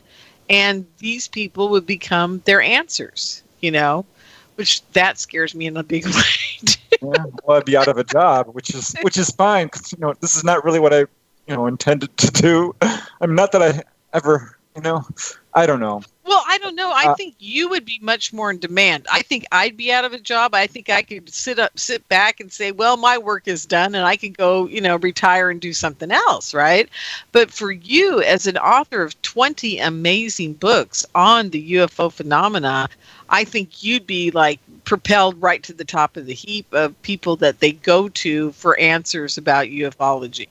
and these people would become their answers, you know, which that scares me in a big way. Well, I'd be out of a job, which is fine because, you know, this is not really what I, you know, intended to do. I mean, not that I ever, you know, I don't know. Well, I don't know. I think you would be much more in demand. I think I'd be out of a job. I think I could sit back and say, well, my work is done and I can go, retire and do something else, right? But for you as an author of 20 amazing books on the UFO phenomena, I think you'd be like propelled right to the top of the heap of people that they go to for answers about ufology.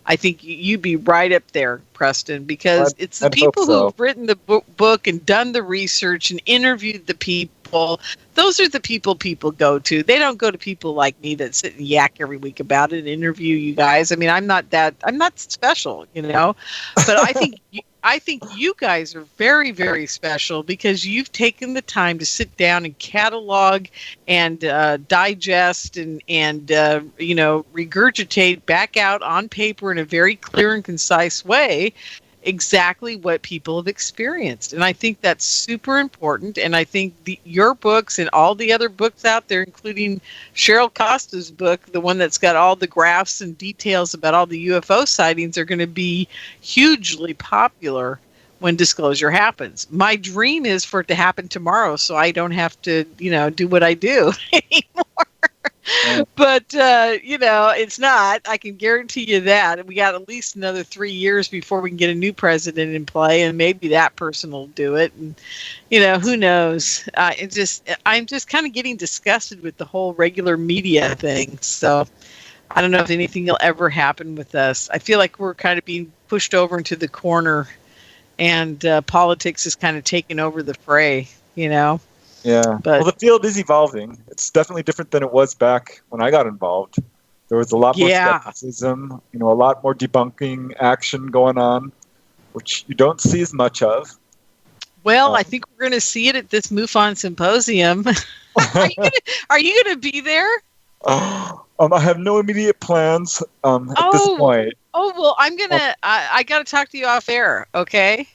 I think you'd be right up there, Preston, because it's the people who've written the book and done the research and interviewed the people. Those are the people go to. They don't go to people like me that sit and yak every week about it and interview you guys. I mean, I'm not special, but I think you guys are very, very special because you've taken the time to sit down and catalog and digest and regurgitate back out on paper in a very clear and concise way exactly what people have experienced. And I think that's super important. And I think your books and all the other books out there, including Cheryl Costa's book, the one that's got all the graphs and details about all the UFO sightings, are going to be hugely popular when disclosure happens. My dream is for it to happen tomorrow so I don't have to, do what I do anymore. But, it's not. I can guarantee you that. We got at least another 3 years before we can get a new president in play, and maybe that person will do it. And, who knows? I'm just kind of getting disgusted with the whole regular media thing. So I don't know if anything will ever happen with us. I feel like we're kind of being pushed over into the corner, and politics is kind of taking over the fray, Yeah, but, well, the field is evolving. It's definitely different than it was back when I got involved. There was a lot more skepticism, a lot more debunking action going on, which you don't see as much of. Well, I think we're going to see it at this MUFON symposium. Are you going to be there? I have no immediate plans at this point. Oh, well, I'm going to, I got to talk to you off air, okay?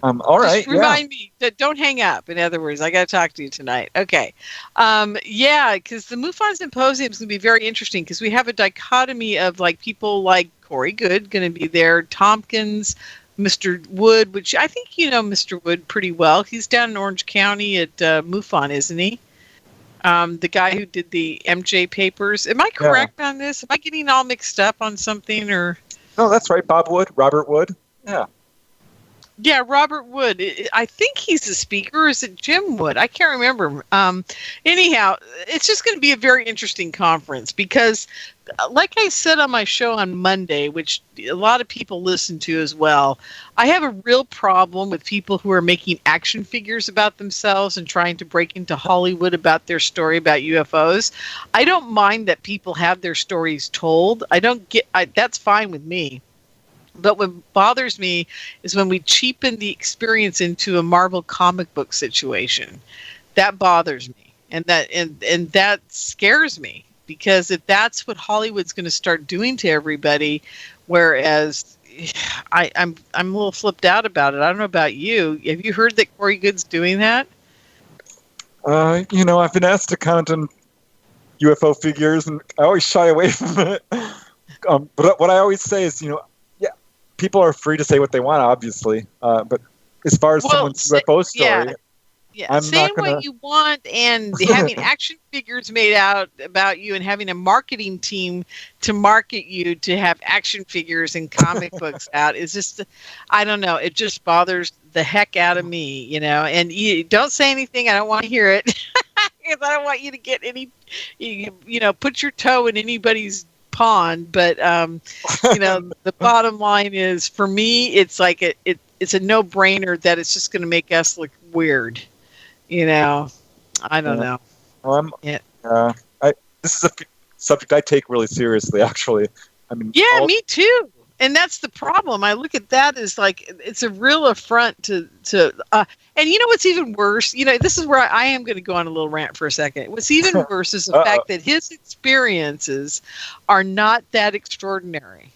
All right. Just remind me that don't hang up. In other words, I got to talk to you tonight. Okay. Because the MUFON Symposium is going to be very interesting because we have a dichotomy of like people like Corey Goode going to be there, Tompkins, Mr. Wood, which I think you know Mr. Wood pretty well. He's down in Orange County at MUFON, isn't he? The guy who did the MJ papers. Am I correct on this? Am I getting all mixed up on something or? No, that's right. Robert Wood. Yeah. Yeah, Robert Wood. I think he's the speaker. Or is it Jim Wood? I can't remember. Anyhow, it's just going to be a very interesting conference because, like I said on my show on Monday, which a lot of people listen to as well, I have a real problem with people who are making action figures about themselves and trying to break into Hollywood about their story about UFOs. I don't mind that people have their stories told. That's fine with me. But what bothers me is when we cheapen the experience into a Marvel comic book situation. That bothers me, and that scares me because if that's what Hollywood's going to start doing to everybody, whereas I'm a little flipped out about it. I don't know about you. Have you heard that Corey Goode's doing that? I've been asked to comment on UFO figures, and I always shy away from it. But what I always say is, people are free to say what they want, obviously. But as far as someone's UFO story, I'm saying not gonna... what you want and having action figures made out about you and having a marketing team to market you to have action figures and comic books out is just, I don't know. It just bothers the heck out of me, and you don't say anything. I don't want to hear it because I don't want you to get any, put your toe in anybody's pond. But the bottom line is, for me, it's like it's a no-brainer that it's just going to make us look weird. I don't know. Well, this is a subject I take really seriously, actually. I mean, me too. And that's the problem. I look at that as like it's a real affront to and what's even worse, this is where I am going to go on a little rant for a second. What's even worse is the fact that his experiences are not that extraordinary.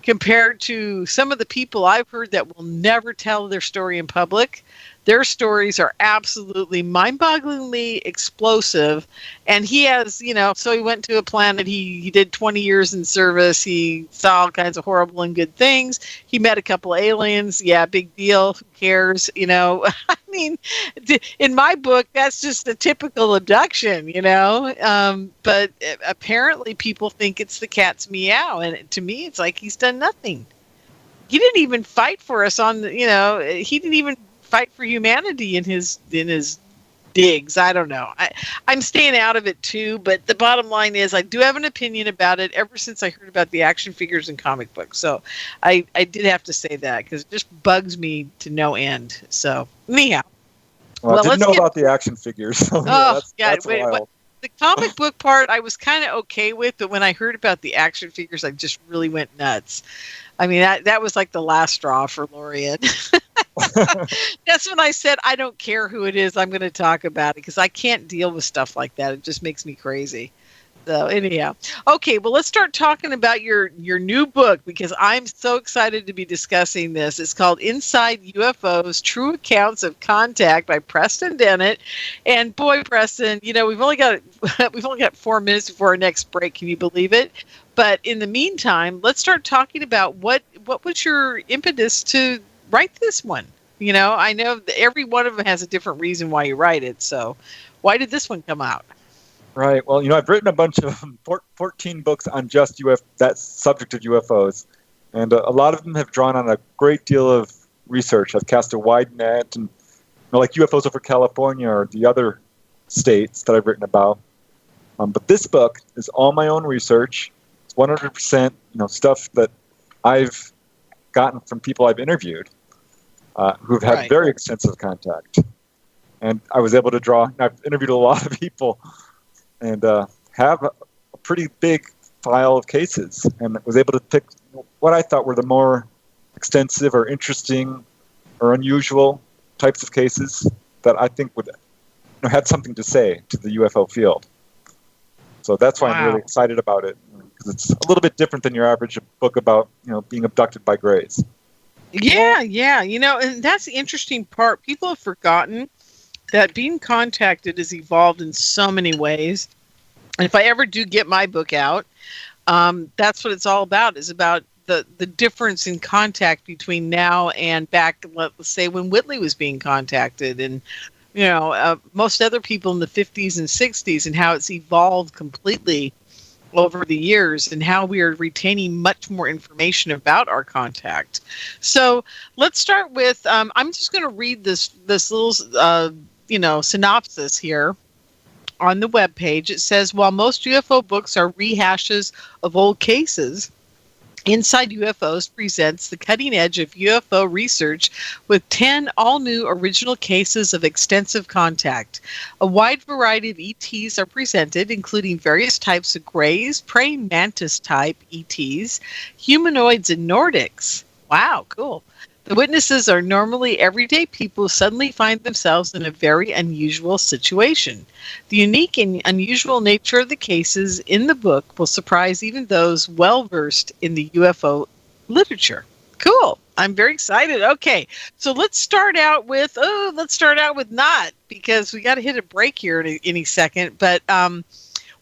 compared to some of the people I've heard that will never tell their story in public. Their stories are absolutely mind-bogglingly explosive. And he has, so he went to a planet, he did 20 years in service, he saw all kinds of horrible and good things. He met a couple aliens, big deal, who cares, I mean, in my book, that's just a typical abduction, but apparently people think it's the cat's meow. And to me, it's like he's done nothing. He didn't even fight for us he didn't even fight for humanity in his digs. I don't know. I'm staying out of it too, but the bottom line is I do have an opinion about it ever since I heard about the action figures and comic books. So I did have to say that because it just bugs me to no end. So anyhow. Well, I didn't know about the action figures. So that's wild. The comic book part I was kind of okay with, but when I heard about the action figures, I just really went nuts. I mean, that was like the last straw for Lorien. That's when I said, I don't care who it is, I'm going to talk about it because I can't deal with stuff like that. It just makes me crazy. So anyhow, okay, well, let's start talking about your new book because I'm so excited to be discussing this. It's called Inside UFOs: True Accounts of Contact by Preston Dennett. And boy, Preston, we've only got 4 minutes before our next break. Can you believe it? But in the meantime, let's start talking about what was your impetus to write this one? I know that every one of them has a different reason why you write it. So why did this one come out? Right. Well, I've written a bunch of 14 books on just that subject of UFOs. And a lot of them have drawn on a great deal of research. I've cast a wide net, and like UFOs over California or the other states that I've written about. But this book is all my own research. It's 100%, stuff that I've gotten from people I've interviewed who've had very extensive contact. And I was able to I've interviewed a lot of people and have a pretty big file of cases, and was able to pick what I thought were the more extensive or interesting or unusual types of cases that I think would had something to say to the UFO field. So that's why I'm really excited about it, because it's a little bit different than your average book about being abducted by grays. Yeah, and that's the interesting part. People have forgotten that being contacted has evolved in so many ways. And if I ever do get my book out, that's what it's all about, is about the difference in contact between now and back, let's say, when Whitley was being contacted, and most other people in the 50s and 60s, and how it's evolved completely over the years, and how we are retaining much more information about our contact. So let's start with, I'm just going to read this little synopsis here on the webpage. It says, while most UFO books are rehashes of old cases, Inside UFOs presents the cutting edge of UFO research with 10 all-new original cases of extensive contact. A wide variety of ETs are presented, including various types of grays, praying mantis type ETs, humanoids, and Nordics. Wow, cool. The witnesses are normally everyday people who suddenly find themselves in a very unusual situation. The unique and unusual nature of the cases in the book will surprise even those well-versed in the UFO literature. Cool. I'm very excited. Okay, so let's start out with not, because we got to hit a break here in any second. But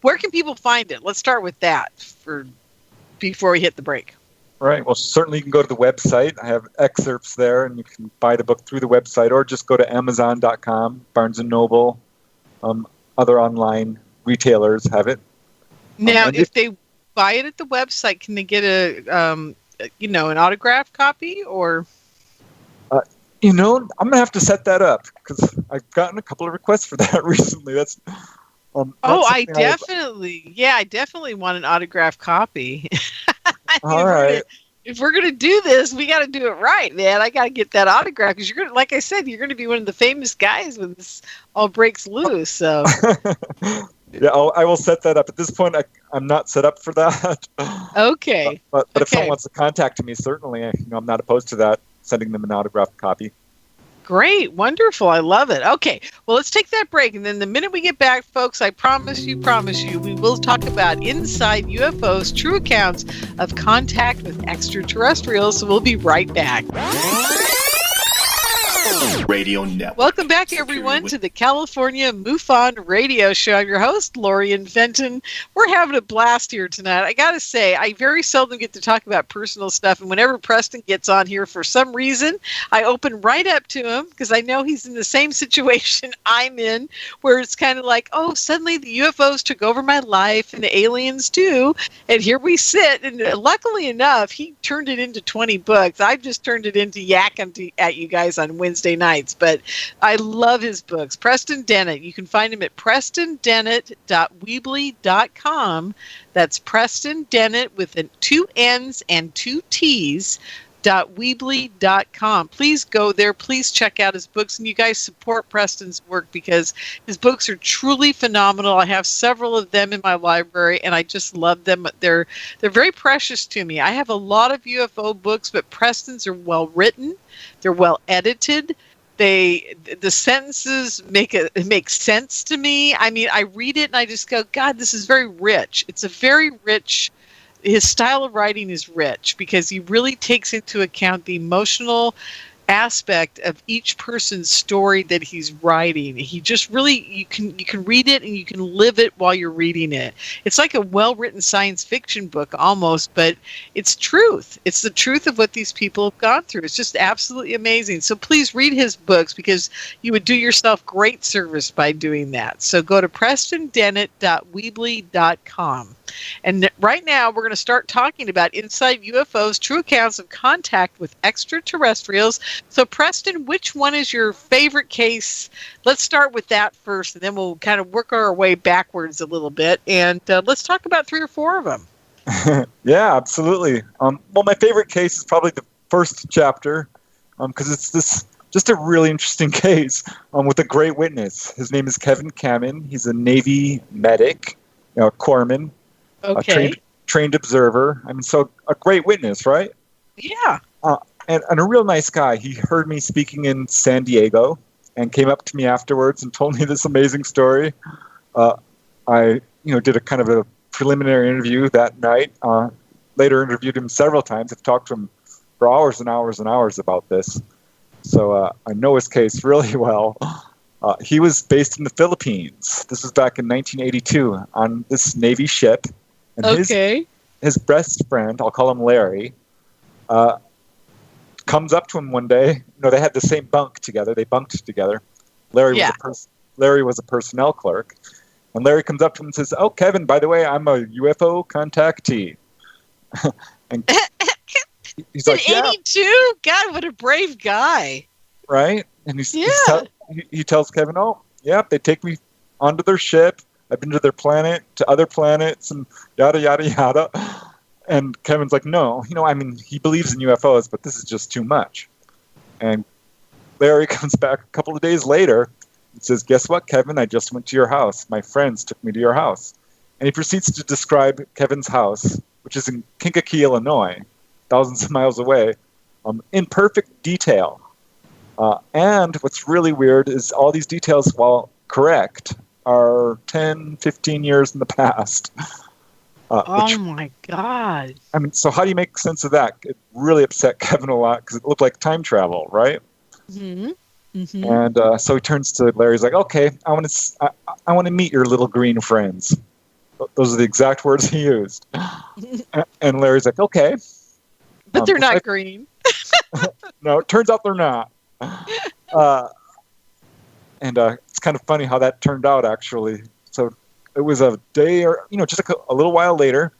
where can people find it? Let's start with that before we hit the break. Right. Well, certainly you can go to the website. I have excerpts there, and you can buy the book through the website, or just go to Amazon.com, Barnes & Noble, other online retailers have it. Now, if they buy it at the website, can they get an autographed copy, or? I'm going to have to set that up, because I've gotten a couple of requests for that recently. That's I definitely want an autographed copy. All right. If we're gonna do this, we got to do it right, man. I got to get that autograph, because you're gonna, like I said, you're gonna be one of the famous guys when this all breaks loose. So. Yeah, I will set that up. At this point, I'm not set up for that. Okay. But if someone wants to contact me, certainly, I'm not opposed to that. Sending them an autographed copy. Great. Wonderful. I love it. Okay. Well, let's take that break. And then the minute we get back, folks, I promise you, we will talk about Inside UFOs, true accounts of contact with extraterrestrials. So we'll be right back. Radio Network. Welcome back, everyone, to the California MUFON Radio Show. I'm your host, Lorien Fenton. We're having a blast here tonight. I got to say, I very seldom get to talk about personal stuff, and whenever Preston gets on here, for some reason, I open right up to him because I know he's in the same situation I'm in, where it's kind of like, oh, suddenly the UFOs took over my life and the aliens too, and here we sit. And luckily enough, he turned it into 20 books. I've just turned it into yakking at you guys on Wednesday nights, but I love his books. Preston Dennett. You can find him at prestondennett.weebly.com. That's Preston Dennett with 2 N's and 2 T's. .weebly.com. Please go there. Please check out his books, and you guys support Preston's work because his books are truly phenomenal. I have several of them in my library, and I just love them. They're very precious to me. I have a lot of UFO books, but Preston's are well written. They're well edited. The sentences make sense to me. I mean, I read it and I just go, God, this is very rich. It's a very rich. His style of writing is rich because he really takes into account the emotional aspect of each person's story that he's writing. He just really, you can read it and you can live it while you're reading it. It's like a well-written science fiction book almost, but it's truth. It's the truth of what these people have gone through. It's just absolutely amazing. So please read his books because you would do yourself great service by doing that. So go to prestondennett.weebly.com. And right now we're going to start talking about Inside UFOs, true accounts of contact with extraterrestrials. So Preston, which one is your favorite case? Let's start with that first, and then we'll kind of work our way backwards a little bit. And let's talk about 3 or 4 of them. Yeah, absolutely. Well, my favorite case is probably the first chapter because it's this just a really interesting case with a great witness. His name is Kevin Kamin. He's a Navy medic, corpsman. Okay. A trained observer. I mean, so a great witness, right? Yeah. And a real nice guy. He heard me speaking in San Diego and came up to me afterwards and told me this amazing story. I, did a kind of a preliminary interview that night. Later interviewed him several times. I've talked to him for hours and hours and hours about this. So I know his case really well. He was based in the Philippines. This was back in 1982 on this Navy ship. And his best friend, I'll call him Larry, comes up to him one day. They had the same bunk together. They bunked together. Larry was a personnel clerk. And Larry comes up to him and says, "Oh, Kevin, by the way, I'm a UFO contactee." And he's like, "Yeah." 82? God, what a brave guy. Right? And he tells Kevin, "Oh, yeah, they take me onto their ship. I've been to their planet, to other planets, and yada, yada, yada." And Kevin's like, "No, he believes in UFOs, but this is just too much." And Larry comes back a couple of days later and says, "Guess what, Kevin? I just went to your house. My friends took me to your house." And he proceeds to describe Kevin's house, which is in Kankakee, Illinois, thousands of miles away, in perfect detail. And what's really weird is all these details, while correct, are 10, 15 years in the past. My God. I mean, so how do you make sense of that? It really upset Kevin a lot because it looked like time travel, right? Mm-hmm. Mm-hmm. And so he turns to Larry. He's like, "Okay, I want to meet your little green friends." Those are the exact words he used. And Larry's like, "Okay." But they're not green. No, it turns out they're not. And it's kind of funny how that turned out, actually. So it was a day or, just a little while later,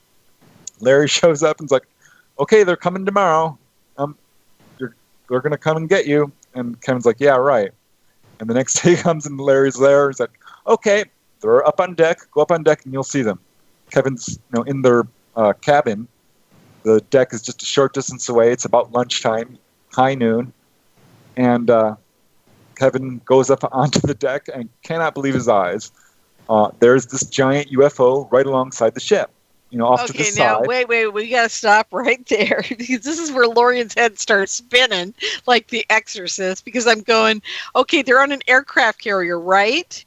Larry shows up and's like, "Okay, they're coming tomorrow. They're going to come and get you." And Kevin's like, "Yeah, right." And the next day comes and Larry's there. He's like, "Okay, they're up on deck. Go up on deck and you'll see them." Kevin's, in their cabin. The deck is just a short distance away. It's about lunchtime, high noon. And Kevin goes up onto the deck and cannot believe his eyes. There's this giant UFO right alongside the ship, off to the side. Okay, now wait, we gotta stop right there because this is where Lorien's head starts spinning like The Exorcist. Because I'm going, okay, they're on an aircraft carrier, right?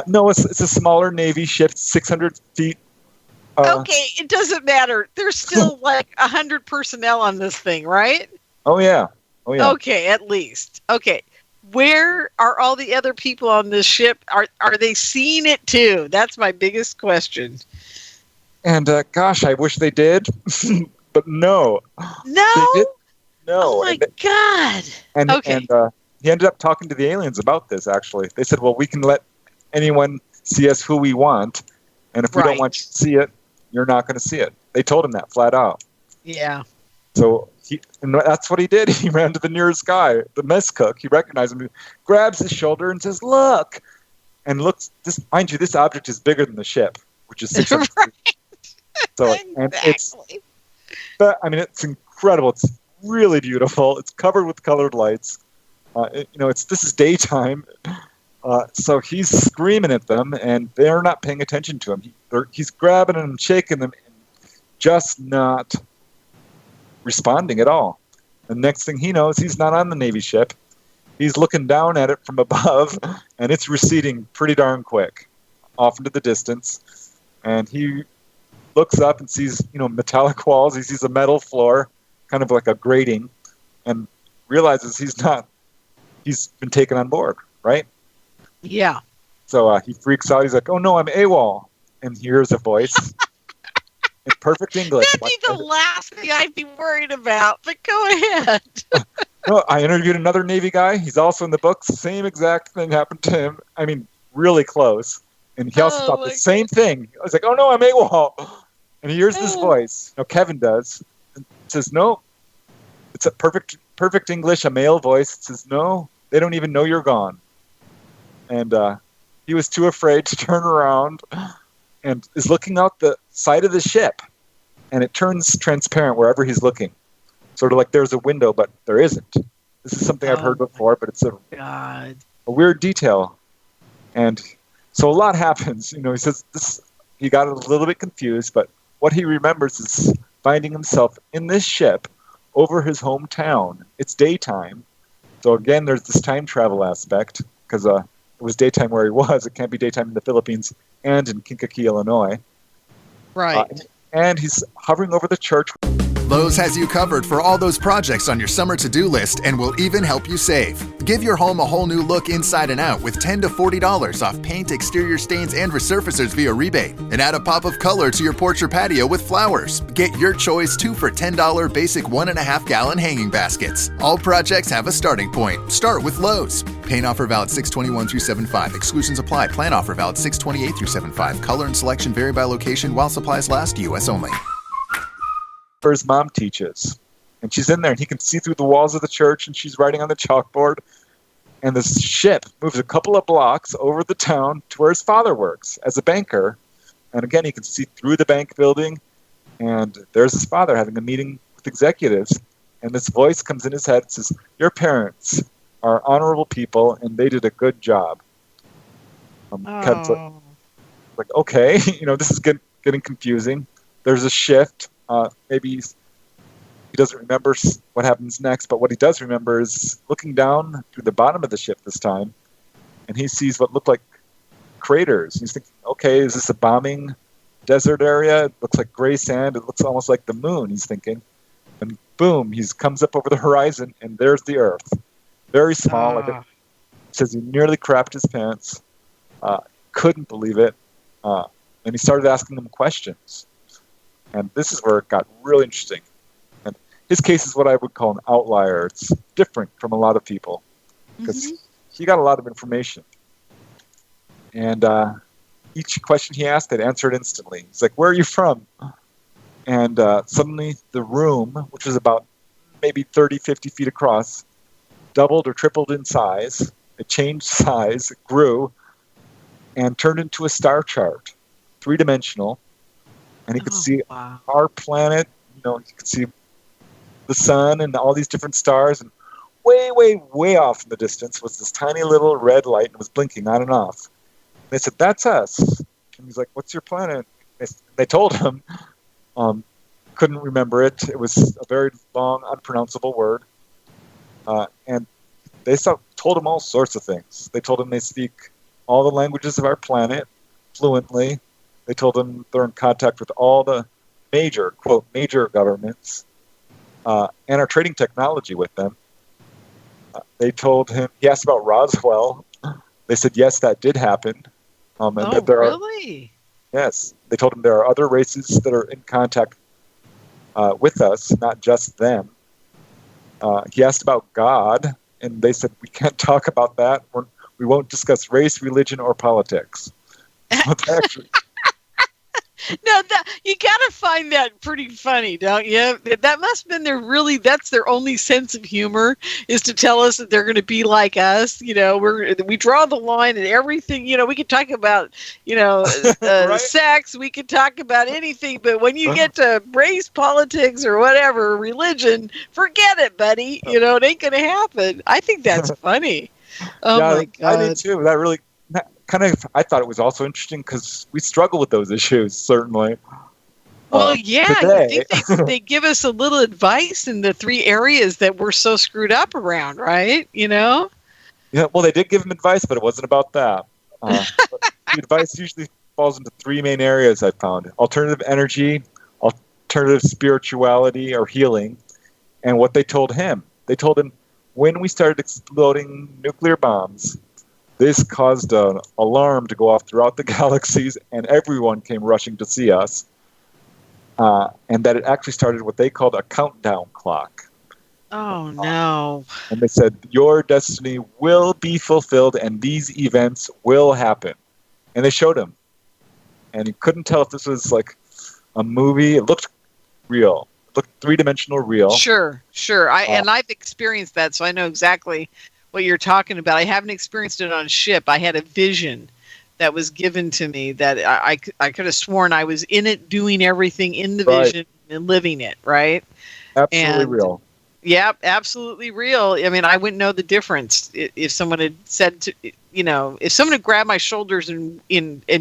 No, it's a smaller Navy ship, 600 feet. Okay, it doesn't matter. There's still like 100 personnel on this thing, right? Oh yeah. Okay, at least. Okay, where are all the other people on this ship? Are they seeing it too? That's my biggest question. And gosh, I wish they did, but no. No? They did. No. Oh my God. And, okay. And he ended up talking to the aliens about this, actually. They said, well, we can let anyone see us who we want, and if we don't want you to see it, you're not going to see it. They told him that flat out. Yeah. So and that's what he did. He ran to the nearest guy, the mess cook. He recognized him, grabs his shoulder and says, look. And looks, mind you, this object is bigger than the ship, which is 600 feet. So, and it's incredible. It's really beautiful. It's covered with colored lights. This is daytime. So he's screaming at them, and they're not paying attention to him. He's grabbing them, shaking them, and just not responding at all. The next thing he knows, he's not on the Navy ship. He's looking down at it from above, and it's receding pretty darn quick off into the distance. And he looks up and sees, metallic walls. He sees a metal floor, kind of like a grating, and realizes he's been taken on board, right? Yeah. So he freaks out. He's like, oh no, I'm AWOL. And hears a voice in perfect English. That'd be the last thing I'd be worried about, but go ahead. No, I interviewed another Navy guy. He's also in the books. Same exact thing happened to him. I mean, really close. And he also thought the same thing. I was like, oh no, I'm AWOL. And he hears this voice. Kevin does. And says, no. It's a perfect English, a male voice. It says, no, they don't even know you're gone. And he was too afraid to turn around and is looking out the side of the ship. And it turns transparent wherever he's looking. Sort of like there's a window, but there isn't. This is something I've heard before, but it's a weird detail. And so a lot happens. He says he got a little bit confused, but what he remembers is finding himself in this ship over his hometown. It's daytime. So again, there's this time travel aspect, because it was daytime where he was. It can't be daytime in the Philippines and in Kankakee, Illinois. Right. And he's hovering over the church. Lowe's has you covered for all those projects on your summer to-do list and will even help you save. Give your home a whole new look inside and out with $10 to $40 off paint, exterior stains, and resurfacers via rebate. And add a pop of color to your porch or patio with flowers. Get your choice 2 for $10 basic 1.5-gallon hanging baskets. All projects have a starting point. Start with Lowe's. Paint offer valid 6/21 through 7/5. Exclusions apply. Plan offer valid 6/28 through 7/5. Color and selection vary by location while supplies last. U.S. only. His mom teaches, and she's in there, and he can see through the walls of the church, and she's writing on the chalkboard, and this ship moves a couple of blocks over the town to where his father works as a banker, and again he can see through the bank building, and there's his father having a meeting with executives, and this voice comes in his head and says, your parents are honorable people, and they did a good job. Kevin's like, okay, this is getting confusing. There's a shift. Maybe he doesn't remember what happens next, but what he does remember is looking down through the bottom of the ship this time, and he sees what look like craters. He's thinking, okay, is this a bombing desert area? It looks like gray sand. It looks almost like the moon, he's thinking. And boom, he comes up over the horizon, and there's the Earth. Very small. He says he nearly crapped his pants. Couldn't believe it. And he started asking them questions. And this is where it got really interesting. And his case is what I would call an outlier. It's different from a lot of people because he got a lot of information. And each question he asked, they'd answer it instantly. He's like, where are you from? And suddenly the room, which was about maybe 30, 50 feet across, doubled or tripled in size. It changed size, it grew, and turned into a star chart, 3-dimensional. And he could see our planet, you could see the sun and all these different stars. And way, way, way off in the distance was this tiny little red light and it was blinking on and off. And they said, that's us. And he's like, what's your planet? They told him. Couldn't remember it. It was a very long, unpronounceable word. And they told him all sorts of things. They told him they speak all the languages of our planet fluently. They told him they're in contact with all the major, quote, major governments and are trading technology with them. They told him, he asked about Roswell. They said, yes, that did happen. And that there really? Yes. They told him there are other races that are in contact with us, not just them. He asked about God, and they said, we can't talk about that. We won't discuss race, religion, or politics. So No, you gotta find that pretty funny, don't you? That must have been that's their only sense of humor, is to tell us that they're going to be like us. We draw the line and everything. We could talk about, right? Sex. We could talk about anything, but when you get to race, politics, or whatever, religion, forget it, buddy. It ain't going to happen. I think that's funny. Oh my God. I do too. That really I thought it was also interesting because we struggle with those issues, certainly. Well, yeah, you think they give us a little advice in the 3 areas that we're so screwed up around, right? Yeah, well, they did give him advice, but it wasn't about that. The advice usually falls into 3 main areas, I found. Alternative energy, alternative spirituality or healing, and what they told him. They told him, when we started exploding nuclear bombs, this caused an alarm to go off throughout the galaxies, and everyone came rushing to see us. And that it actually started what they called a countdown clock. Oh, no. And they said, your destiny will be fulfilled, and these events will happen. And they showed him. And he couldn't tell if this was like a movie. It looked real. It looked 3-dimensional real. Sure. And I've experienced that, so I know exactly what you're talking about. I haven't experienced it on a ship. I had a vision that was given to me that I could have sworn I was in it, doing everything in the vision and living it, right? Absolutely real. Yeah, absolutely real. I mean, I wouldn't know the difference if someone had said if someone had grabbed my shoulders and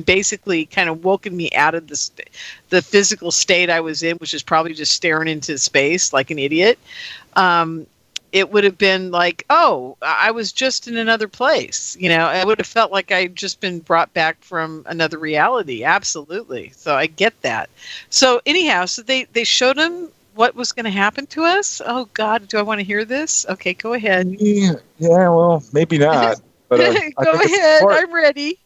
basically kind of woken me out of the physical state I was in, which is probably just staring into space like an idiot. It would have been like, oh, I was just in another place. I would have felt like I'd just been brought back from another reality. Absolutely. So I get that. So anyhow, so they showed him what was going to happen to us. Oh God, do I want to hear this? Okay, go ahead. Yeah, well, maybe not. But go ahead. I'm ready.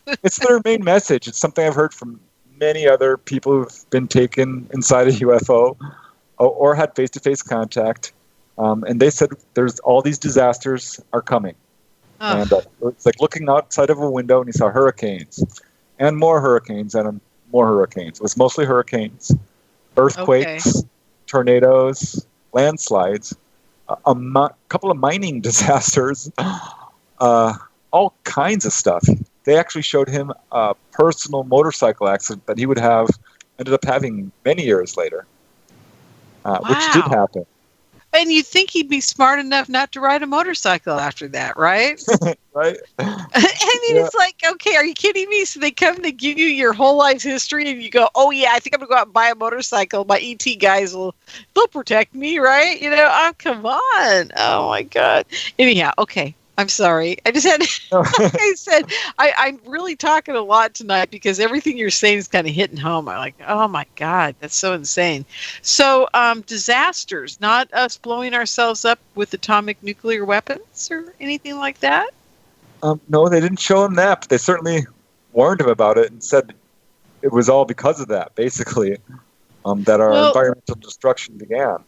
It's their main message. It's something I've heard from many other people who've been taken inside a UFO or had face-to-face contact. And they said there's all these disasters are coming. Oh. And it's like looking outside of a window and you saw hurricanes and more hurricanes and more hurricanes. It was mostly hurricanes, earthquakes, tornadoes, landslides, a couple of mining disasters, all kinds of stuff. They actually showed him a personal motorcycle accident that he would have ended up having many years later, which did happen. And you'd think he'd be smart enough not to ride a motorcycle after that, right? Right. It's like, okay, are you kidding me? So they come to give you your whole life's history and you go, oh yeah, I think I'm going to go out and buy a motorcycle. My ET guys they'll protect me, right? Oh, come on. Oh my God. Anyhow, okay. I'm sorry. I just had, like I said, I'm really talking a lot tonight because everything you're saying is kind of hitting home. I'm like, oh my God, that's so insane. So disasters, not us blowing ourselves up with atomic nuclear weapons or anything like that? No, they didn't show him that, but they certainly warned him about it and said it was all because of that, basically, that our environmental destruction began.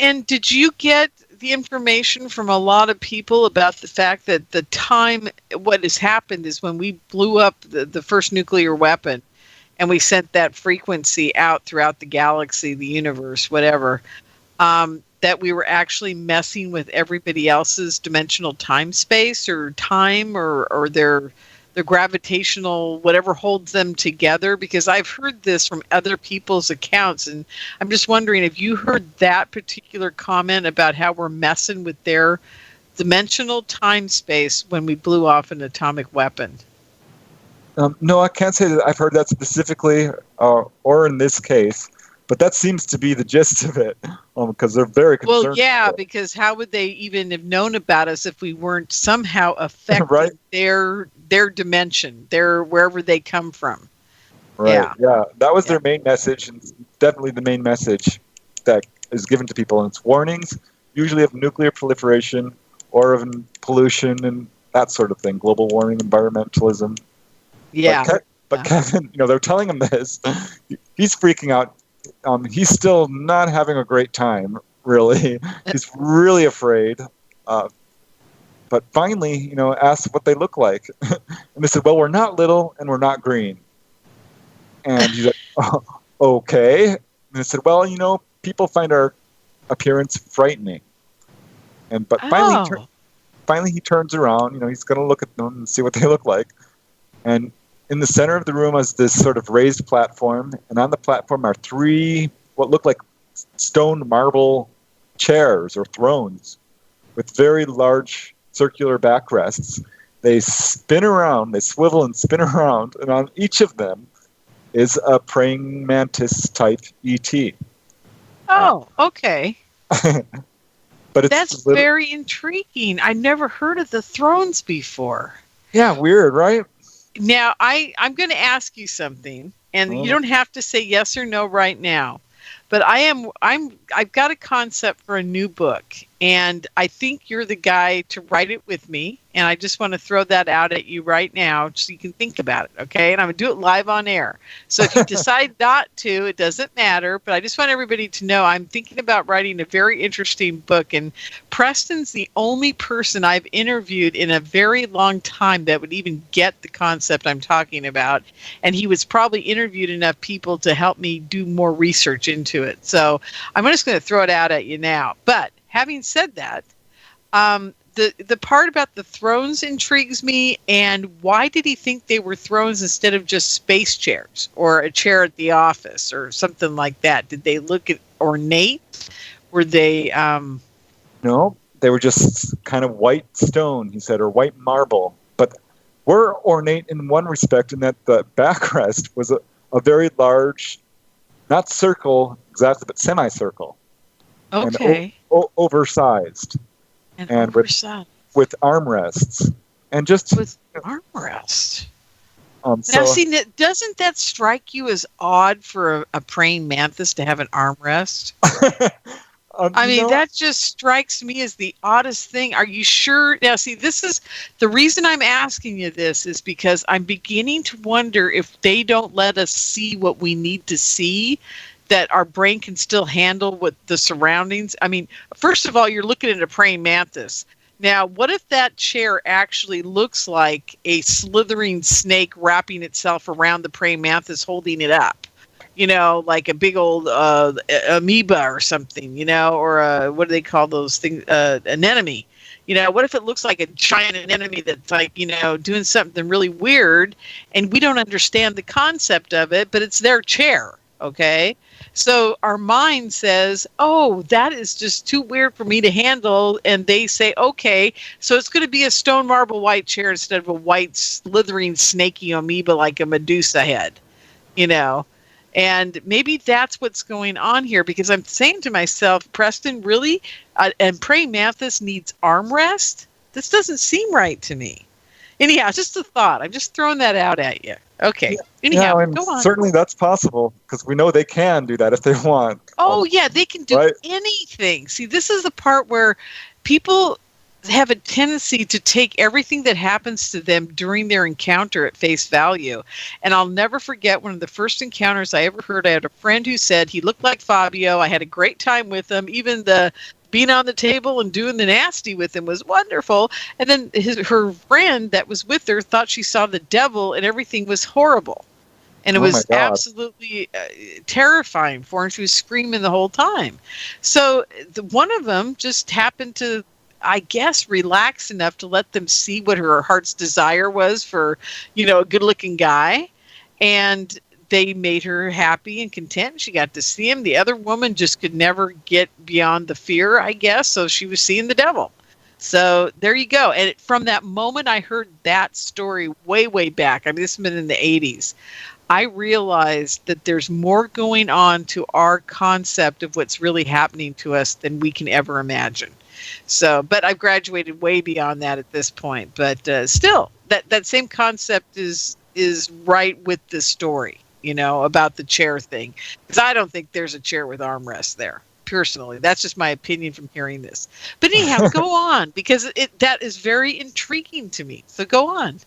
And did you get the information from a lot of people about the fact that what has happened is when we blew up the first nuclear weapon and we sent that frequency out throughout the galaxy, the universe, whatever, that we were actually messing with everybody else's dimensional time space or time or their gravitational, whatever holds them together, because I've heard this from other people's accounts. And I'm just wondering if you heard that particular comment about how we're messing with their dimensional time space when we blew off an atomic weapon. No, I can't say that I've heard that specifically or in this case. But that seems to be the gist of it, because they're very concerned. Well, yeah, because how would they even have known about us if we weren't somehow affecting Right. their dimension, wherever they come from? Right. Yeah. That was their main message, and definitely the main message that is given to people. And it's warnings, usually of nuclear proliferation or of pollution and that sort of thing, global warming, environmentalism. Yeah. But Kevin, they're telling him this. He's freaking out. He's still not having a great time, really. He's really afraid. But finally, asked what they look like. And they said, well, we're not little and we're not green. And he's like, oh, okay. And they said, well, people find our appearance frightening. But finally he turns around. He's going to look at them and see what they look like. And in the center of the room is this sort of raised platform. And on the platform are 3 what look like stone marble chairs or thrones with very large circular backrests. They spin around, they swivel and spin around. And on each of them is a praying mantis type ET. Oh, okay. But that's very intriguing. I never heard of the thrones before. Yeah, weird, right? Now, I'm going to ask you something, and you don't have to say yes or no right now. But I've got a concept for a new book, and I think you're the guy to write it with me. And I just want to throw that out at you right now so you can think about it, okay? And I'm going to do it live on air. So if you decide not to, it doesn't matter. But I just want everybody to know I'm thinking about writing a very interesting book. And Preston's the only person I've interviewed in a very long time that would even get the concept I'm talking about. And he was probably interviewed enough people to help me do more research into it. So I'm just going to throw it out at you now. But having said that, the part about the thrones intrigues me, and why did he think they were thrones instead of just space chairs or a chair at the office or something like that? Did they look ornate? Were they... No, they were just kind of white stone, he said, or white marble. But were ornate in one respect in that the backrest was a very large, not circle exactly, but semicircle. Okay. And oversized. And with armrests. And just... With armrests? Now, see, doesn't that strike you as odd for a praying mantis to have an armrest? I mean, that just strikes me as the oddest thing. Are you sure? Now, see, this is the reason I'm asking you this is because I'm beginning to wonder if they don't let us see what we need to see, that our brain can still handle what the surroundings. I mean, first of all, you're looking at a praying mantis. Now, what if that chair actually looks like a slithering snake wrapping itself around the praying mantis, holding it up? Like a big old amoeba or something, or what do they call those things? An anemone. What if it looks like a giant anemone that's like, doing something really weird, and we don't understand the concept of it, but it's their chair, okay? So our mind says, oh, that is just too weird for me to handle. And they say, okay, so it's going to be a stone marble white chair instead of a white slithering snaky amoeba like a Medusa head, And maybe that's what's going on here, because I'm saying to myself, Preston, really? And praying mantis needs armrest? This doesn't seem right to me. Anyhow, just a thought. I'm just throwing that out at you. Okay. Anyhow, and go on. Certainly that's possible, because we know they can do that if they want. Oh, yeah, they can do anything. See, this is the part where people have a tendency to take everything that happens to them during their encounter at face value. And I'll never forget one of the first encounters I ever heard. I had a friend who said he looked like Fabio. I had a great time with him. Even the being on the table and doing the nasty with him was wonderful. And then her friend that was with her thought she saw the devil, and everything was horrible. And it was absolutely terrifying for her. She was screaming the whole time. So one of them just happened to, I guess, relax enough to let them see what her heart's desire was for, a good-looking guy. And they made her happy and content. She got to see him. The other woman just could never get beyond the fear, I guess. So she was seeing the devil. So there you go. And from that moment I heard that story way, way back. I mean, this has been in the 80s. I realized that there's more going on to our concept of what's really happening to us than we can ever imagine. So, but I've graduated way beyond that at this point. But still, that same concept is right with the story, about the chair thing. Because I don't think there's a chair with armrests there. Personally, that's just my opinion from hearing this. But anyhow, go on, because that is very intriguing to me. So go on.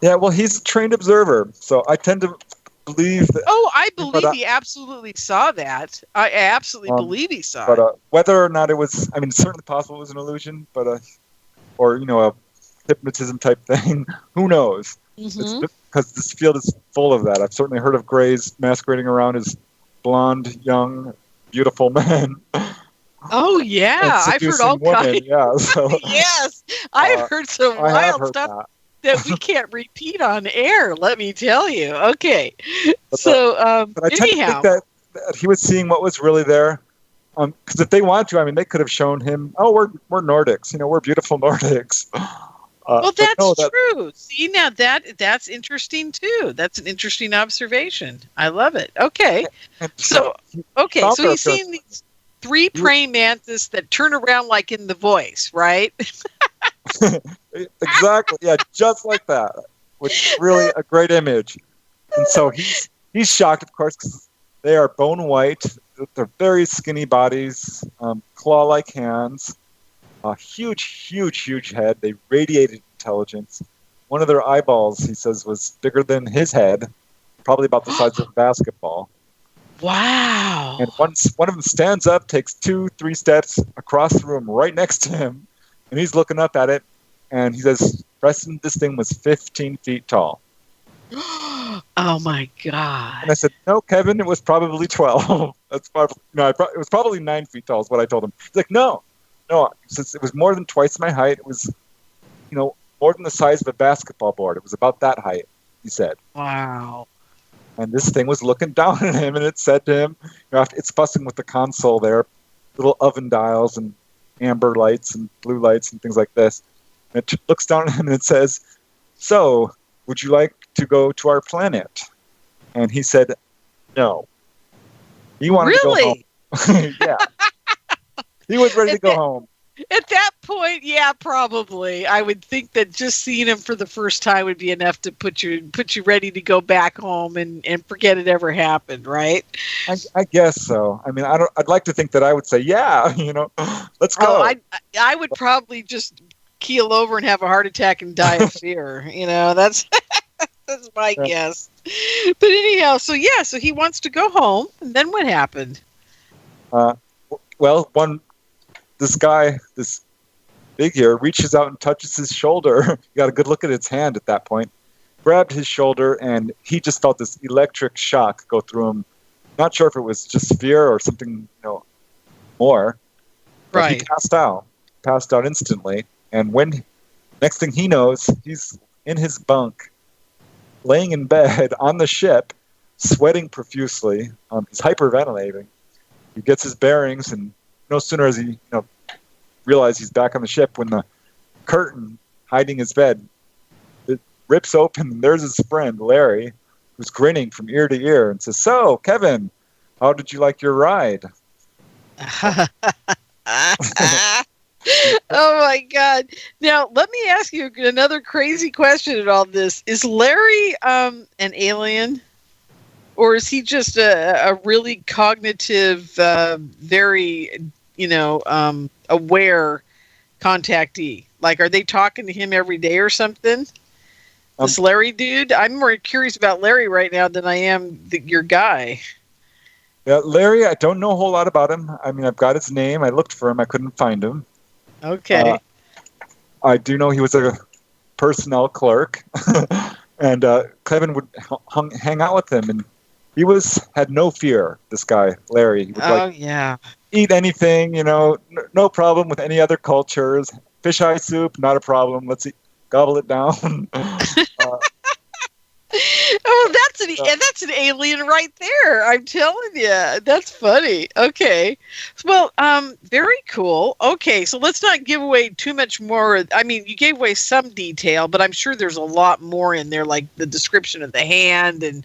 Yeah, well, he's a trained observer, so I tend to believe that. Oh, I believe he absolutely saw that. I absolutely believe he saw it. Whether or not it was, it's certainly possible it was an illusion, but or a hypnotism type thing. Who knows? Mm-hmm. Because this field is full of that. I've certainly heard of Greys masquerading around as blonde, young, beautiful men. Oh yeah, I've heard all kinds. Yeah, so, yes, I've heard some wild stuff that we can't repeat on air. Let me tell you. Okay, but I tend to think that he was seeing what was really there. Because if they want to, they could have shown him. Oh, we're Nordics. We're beautiful Nordics. Well, that's true. See, now that's interesting too. That's an interesting observation. I love it. Okay, so he's seeing these 3 praying mantis that turn around like in The Voice, right? Exactly. Yeah, just like that. Which is really a great image. And so he's shocked, of course, because they are bone white. They're very skinny bodies, claw-like hands. A huge head. They radiated intelligence. One of their eyeballs, he says, was bigger than his head, probably about the size of a basketball. Wow. And once one of them stands up, takes 2-3 steps across the room right next to him, and he's looking up at it, and he says, Preston, this thing was 15 feet tall. Oh, my God. And I said, no, Kevin, it was probably 12. That's probably, it was probably 9 feet tall is what I told him. He's like, no, since it was more than twice my height. It was, more than the size of a basketball board. It was about that height, he said. Wow. And this thing was looking down at him, and it said to him, it's fussing with the console there, little oven dials and amber lights and blue lights and things like this. And it looks down at him and it says, so, would you like to go to our planet? And he said, no. He wanted to go home. Yeah. He was ready to go home. At that point, yeah, probably. I would think that just seeing him for the first time would be enough to put you ready to go back home and forget it ever happened, right? I guess so. I'd like to think that I would say, yeah, let's go. Oh, I would probably just keel over and have a heart attack and die of fear. That's that's my guess. But anyhow, so he wants to go home, and then what happened? This guy, this big here, reaches out and touches his shoulder. You got a good look at his hand at that point. Grabbed his shoulder, and he just felt this electric shock go through him. Not sure if it was just fear or something, more. But right. He passed out instantly. And next thing he knows, he's in his bunk, laying in bed on the ship, sweating profusely. He's hyperventilating. He gets his bearings, and no sooner has he, realized he's back on the ship when the curtain hiding his bed, it rips open, and there's his friend, Larry, who's grinning from ear to ear and says, so, Kevin, how did you like your ride? Oh, my God. Now, let me ask you another crazy question in all this. Is Larry an alien? Or is he just a really cognitive, very, aware contactee? Like, are they talking to him every day or something? This Larry dude? I'm more curious about Larry right now than I am your guy. Yeah, Larry, I don't know a whole lot about him. I've got his name. I looked for him. I couldn't find him. Okay. I do know he was a personnel clerk. And Kevin would hang out with him, and he had no fear, this guy, Larry. He would eat anything, no problem with any other cultures. Fish eye soup, not a problem. Let's gobble it down. Oh, that's an alien right there. I'm telling you, that's funny. Okay, well, very cool. Okay, so let's not give away too much more. I mean, you gave away some detail, but I'm sure there's a lot more in there, like the description of the hand and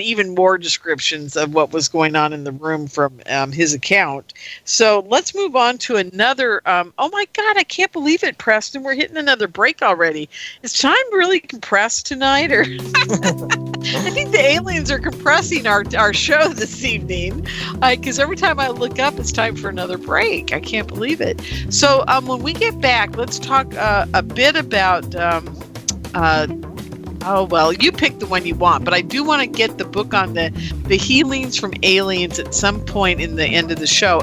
even more descriptions of what was going on in the room from his account. So let's move on to another. Oh my God, I can't believe it, Preston. We're hitting another break already. Is time really compressed tonight, or? I think the aliens are compressing our show this evening, because every time I look up, it's time for another break. I can't believe it. So when we get back, let's talk a bit about. Oh, well, you pick the one you want, but I do want to get the book on the healings from aliens at some point in the end of the show.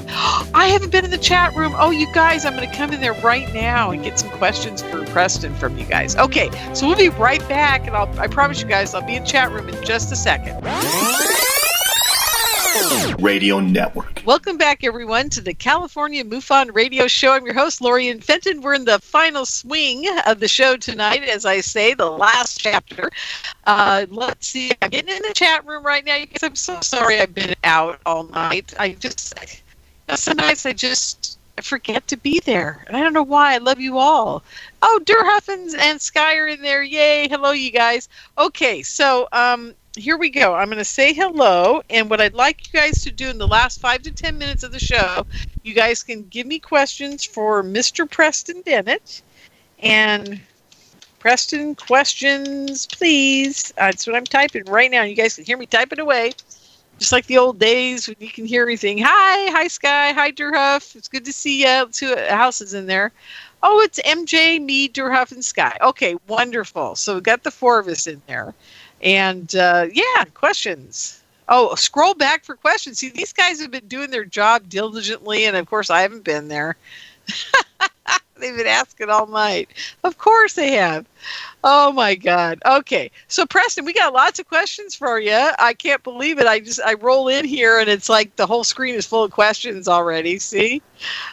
I haven't been in the chat room. Oh, you guys, I'm going to come in there right now and get some questions for Preston from you guys. Okay, so we'll be right back, and I promise you guys I'll be in chat room in just a second. Radio Network. Welcome back, everyone, to the California MUFON Radio Show. I'm your host, Lorien Fenton. We're in the final swing of the show tonight, as I say, the last chapter. Let's see. I'm getting in the chat room right now. You guys, I'm so sorry I've been out all night. Some nights I forget to be there. And I don't know why. I love you all. Oh, Durhuffins and Sky are in there. Yay. Hello, you guys. Okay, so here we go. I'm going to say hello, and what I'd like you guys to do in the last 5 to 10 minutes of the show, you guys can give me questions for Mr. Preston Dennett. And Preston, questions, please. That's what I'm typing right now. You guys can hear me typing away, just like the old days when you can hear everything. Hi, Sky. Hi, Durhuff. It's good to see you. 2 houses in there. Oh, it's MJ, me, Durhuff, and Sky. Okay, wonderful. So we've got the 4 of us in there. And, questions. Oh, scroll back for questions. See, these guys have been doing their job diligently, and, of course, I haven't been there. They've been asking all night. Of course they have. Oh, my God. Okay. So, Preston, we got lots of questions for you. I can't believe it. I roll in here, and it's like the whole screen is full of questions already. See?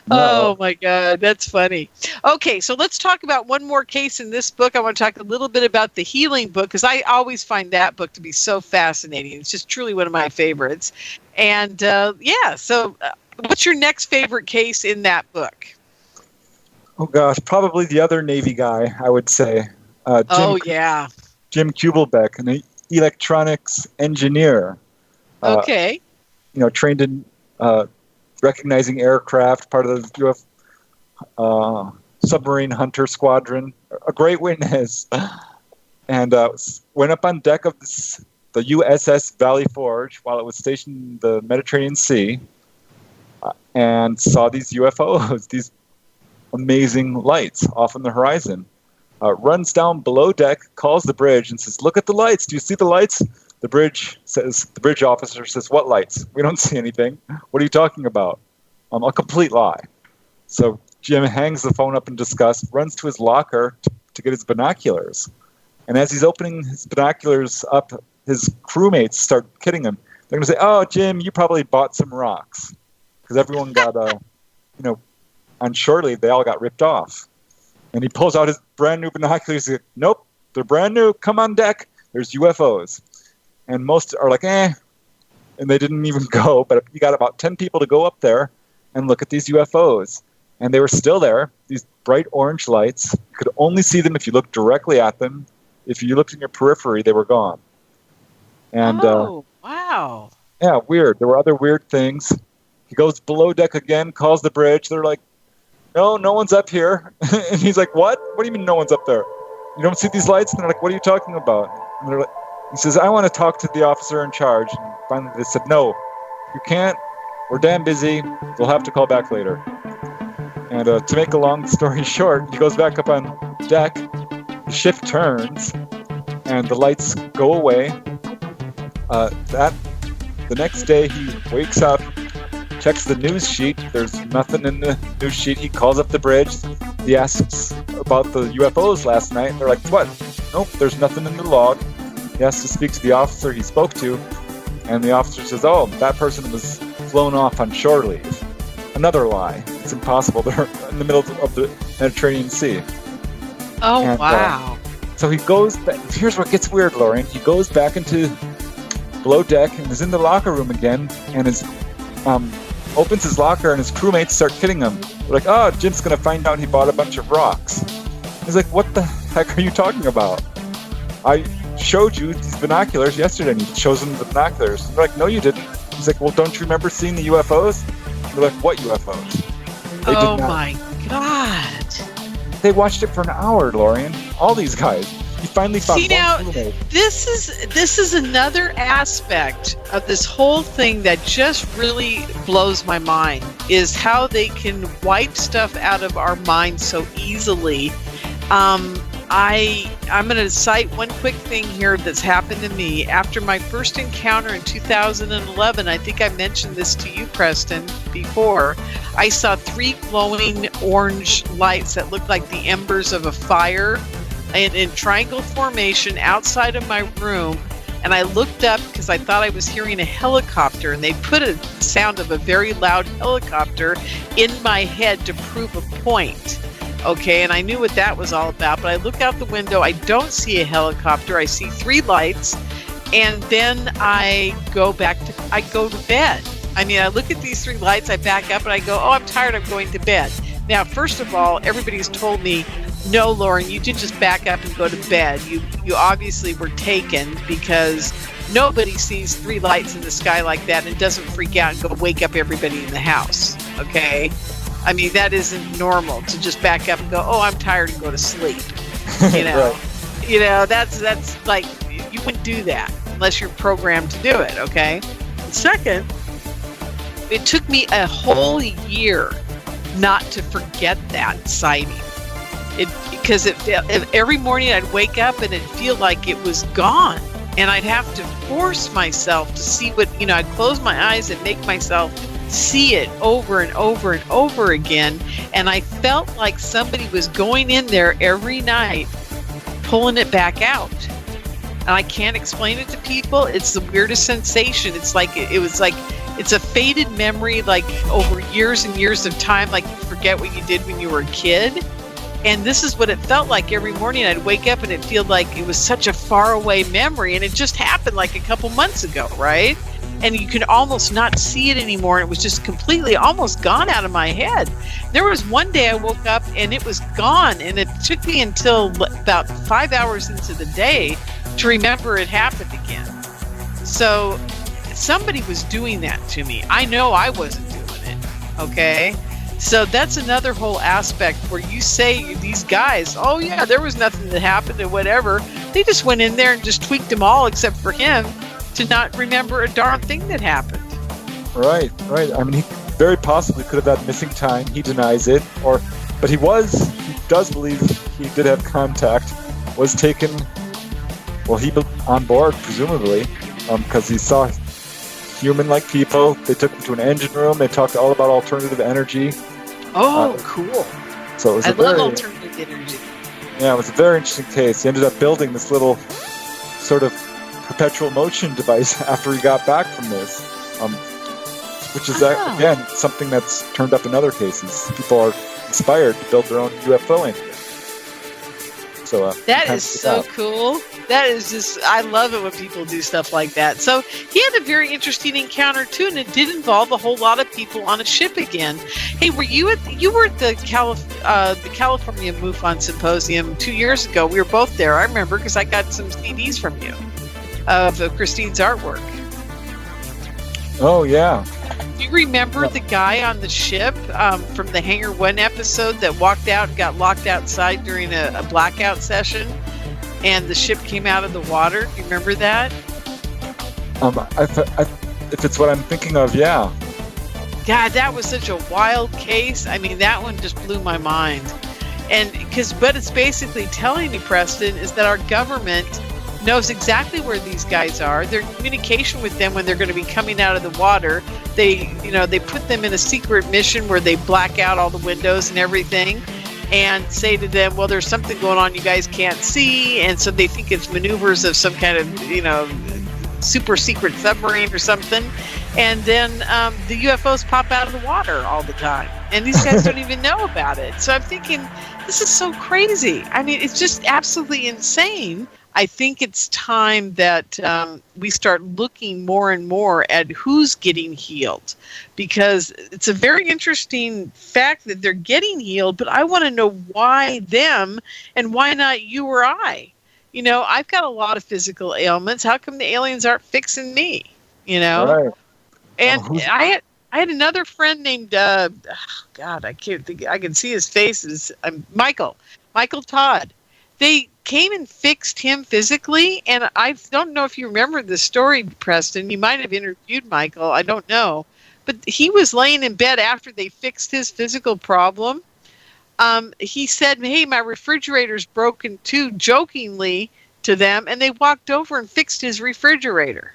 No. Oh, my God. That's funny. Okay. So, let's talk about one more case in this book. I want to talk a little bit about the healing book, because I always find that book to be so fascinating. It's just truly one of my favorites. And, so what's your next favorite case in that book? Oh, gosh, probably the other Navy guy, I would say. Jim Kubelbeck, an electronics engineer. Okay. Trained in recognizing aircraft, part of the submarine hunter squadron. A great witness. And went up on deck of the USS Valley Forge while it was stationed in the Mediterranean Sea and saw these UFOs, these amazing lights off on the horizon. Runs down below deck, calls the bridge, and says, "Look at the lights. Do you see the lights?" The bridge officer says, "What lights? We don't see anything. What are you talking about?" A complete lie. So Jim hangs the phone up in disgust, runs to his locker to get his binoculars. And as he's opening his binoculars up, his crewmates start kidding him. They're going to say, "Oh, Jim, you probably bought some rocks." Because everyone got, on shore leave, they all got ripped off. And he pulls out his brand new binoculars. He's like, "Nope, they're brand new. Come on deck. There's UFOs." And most are like, and they didn't even go. But you got about 10 people to go up there and look at these UFOs. And they were still there, these bright orange lights. You could only see them if you looked directly at them. If you looked in your periphery, they were gone. And wow. Yeah, weird. There were other weird things. He goes below deck again, calls the bridge. They're like, no one's up here. And he's like, "What? What do you mean no one's up there? You don't see these lights?" And they're like, "What are you talking about?" And they're like, he says, "I want to talk to the officer in charge." And finally they said, "No, you can't. We're damn busy. We'll have to call back later." And to make a long story short, he goes back up on deck. The shift turns, and the lights go away. The next day he wakes up, checks the news sheet. There's nothing in the news sheet. He calls up the bridge. He asks about the UFOs last night. They're like, "What? Nope, there's nothing in the log." He has to speak to the officer he spoke to, and the officer says, "Oh, that person was flown off on shore leave." Another lie. It's impossible. They're in the middle of the Mediterranean Sea. Oh, and, wow. So he goes back. Here's what gets weird, Lorien. He goes back into below deck and is in the locker room again, and opens his locker, and his crewmates start kidding him. They're like, "Oh, Jim's gonna find out he bought a bunch of rocks." He's like, "What the heck are you talking about? I showed you these binoculars yesterday," and he shows them the binoculars. They're like, "No, you didn't." He's like, "Well, don't you remember seeing the UFOs?" They're like, "What UFOs?" Oh my God! They watched it for an hour, Lorien. All these guys. He finally found one crewmate. This is another aspect of this whole thing that just really blows my mind, is how they can wipe stuff out of our minds so easily. I'm going to cite one quick thing here that's happened to me. After my first encounter in 2011, I think I mentioned this to you, Preston, before, I saw 3 glowing orange lights that looked like the embers of a fire in triangle formation outside of my room. And I looked up because I thought I was hearing a helicopter, and they put a sound of a very loud helicopter in my head to prove a point. Okay, and I knew what that was all about, but I look out the window, I don't see a helicopter, I see 3 lights, and then I go to bed. I mean, I look at these 3 lights, I back up, and I go, "Oh, I'm tired, I'm going to bed." Now, first of all, everybody's told me, "No, Lorien, you did just back up and go to bed. You obviously were taken, because nobody sees 3 lights in the sky like that and doesn't freak out and go wake up everybody in the house." Okay? I mean, that isn't normal to just back up and go, "Oh, I'm tired," and go to sleep. You know, right. You know, that's like, you wouldn't do that unless you're programmed to do it. Okay. Second, it took me a whole year not to forget that sighting. Because every morning I'd wake up and it'd feel like it was gone, and I'd have to force myself to see what, I'd close my eyes and make myself see it over and over and over again, and I felt like somebody was going in there every night pulling it back out, and I can't explain it to people. It's the weirdest sensation. It's like it's a faded memory, like over years and years of time, like you forget what you did when you were a kid. And this is what it felt like every morning. I'd wake up and it felt like it was such a faraway memory, and it just happened like a couple months ago, right? And you could almost not see it anymore. It was just completely almost gone out of my head. There was one day I woke up and it was gone, and it took me until about 5 hours into the day to remember it happened again. So somebody was doing that to me. I know I wasn't doing it, okay? So that's another whole aspect where you say these guys, "Oh yeah, there was nothing that happened or whatever." They just went in there and just tweaked them all except for him to not remember a darn thing that happened. Right. I mean, he very possibly could have had missing time. He denies it, but he does believe he did have contact, was taken, he on board, presumably, because he saw human-like people. They took him to an engine room. They talked all about alternative energy. Oh, cool. So it was love alternative energy. Yeah, it was a very interesting case. He ended up building this little sort of perpetual motion device after he got back from this, which is, again, something that's turned up in other cases. People are inspired to build their own UFO engine. So that is so cool. That is just, I love it when people do stuff like that. So he had a very interesting encounter too, and it did involve a whole lot of people on a ship again. Hey, you were at the California MUFON Symposium 2 years ago. We were both there. I remember because I got some CDs from you of Christine's artwork. Oh yeah. Do you remember the guy on the ship from the Hangar 1 episode that walked out and got locked outside during a blackout session, and the ship came out of the water? Do you remember that? If it's what I'm thinking of, yeah. God, that was such a wild case. I mean, that one just blew my mind. But it's basically telling me, Preston, is that our government knows exactly where these guys are. They're in communication with them when they're going to be coming out of the water. They put them in a secret mission where they black out all the windows and everything, and say to them, "Well, there's something going on you guys can't see," and so they think it's maneuvers of some kind of, super secret submarine or something, and then the UFOs pop out of the water all the time, and these guys don't even know about it. So I'm thinking, this is so crazy. I mean, it's just absolutely insane. I think it's time that we start looking more and more at who's getting healed, because it's a very interesting fact that they're getting healed, but I want to know why them and why not you or I. You know, I've got a lot of physical ailments. How come the aliens aren't fixing me? You know? Right. And I had another friend named, God, I can't think, I can see his face, is Michael Todd. They came and fixed him physically, and I don't know if you remember the story, Preston. You might have interviewed Michael. I don't know. But he was laying in bed after they fixed his physical problem. He said, hey, my refrigerator's broken too, jokingly to them, and they walked over and fixed his refrigerator.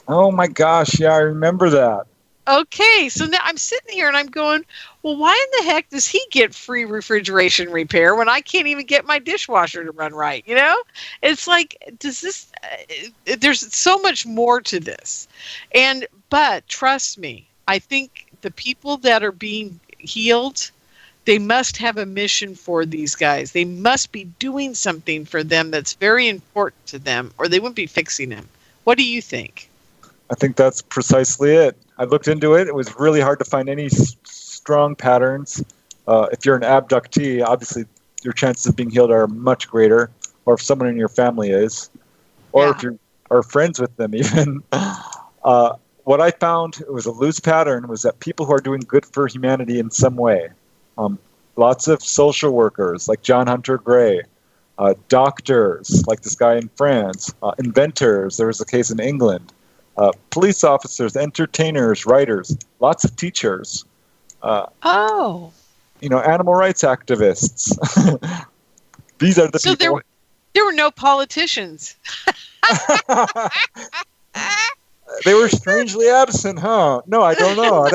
Oh, my gosh. Yeah, I remember that. Okay, so now I'm sitting here and I'm going, well, why in the heck does he get free refrigeration repair when I can't even get my dishwasher to run right? You know, it's like, there's so much more to this. But trust me, I think the people that are being healed, they must have a mission for these guys. They must be doing something for them that's very important to them, or they wouldn't be fixing them. What do you think? I think that's precisely it. I looked into it. It was really hard to find any strong patterns. If you're an abductee, obviously your chances of being healed are much greater, or if someone in your family is, or if you are friends with them even. What I found, it was a loose pattern, was that people who are doing good for humanity in some way, lots of social workers like John Hunter Gray, doctors like this guy in France, inventors, there was a case in England, police officers, entertainers, writers, lots of teachers. Animal rights activists. These are the people. So there were no politicians. They were strangely absent, huh? No, I don't know.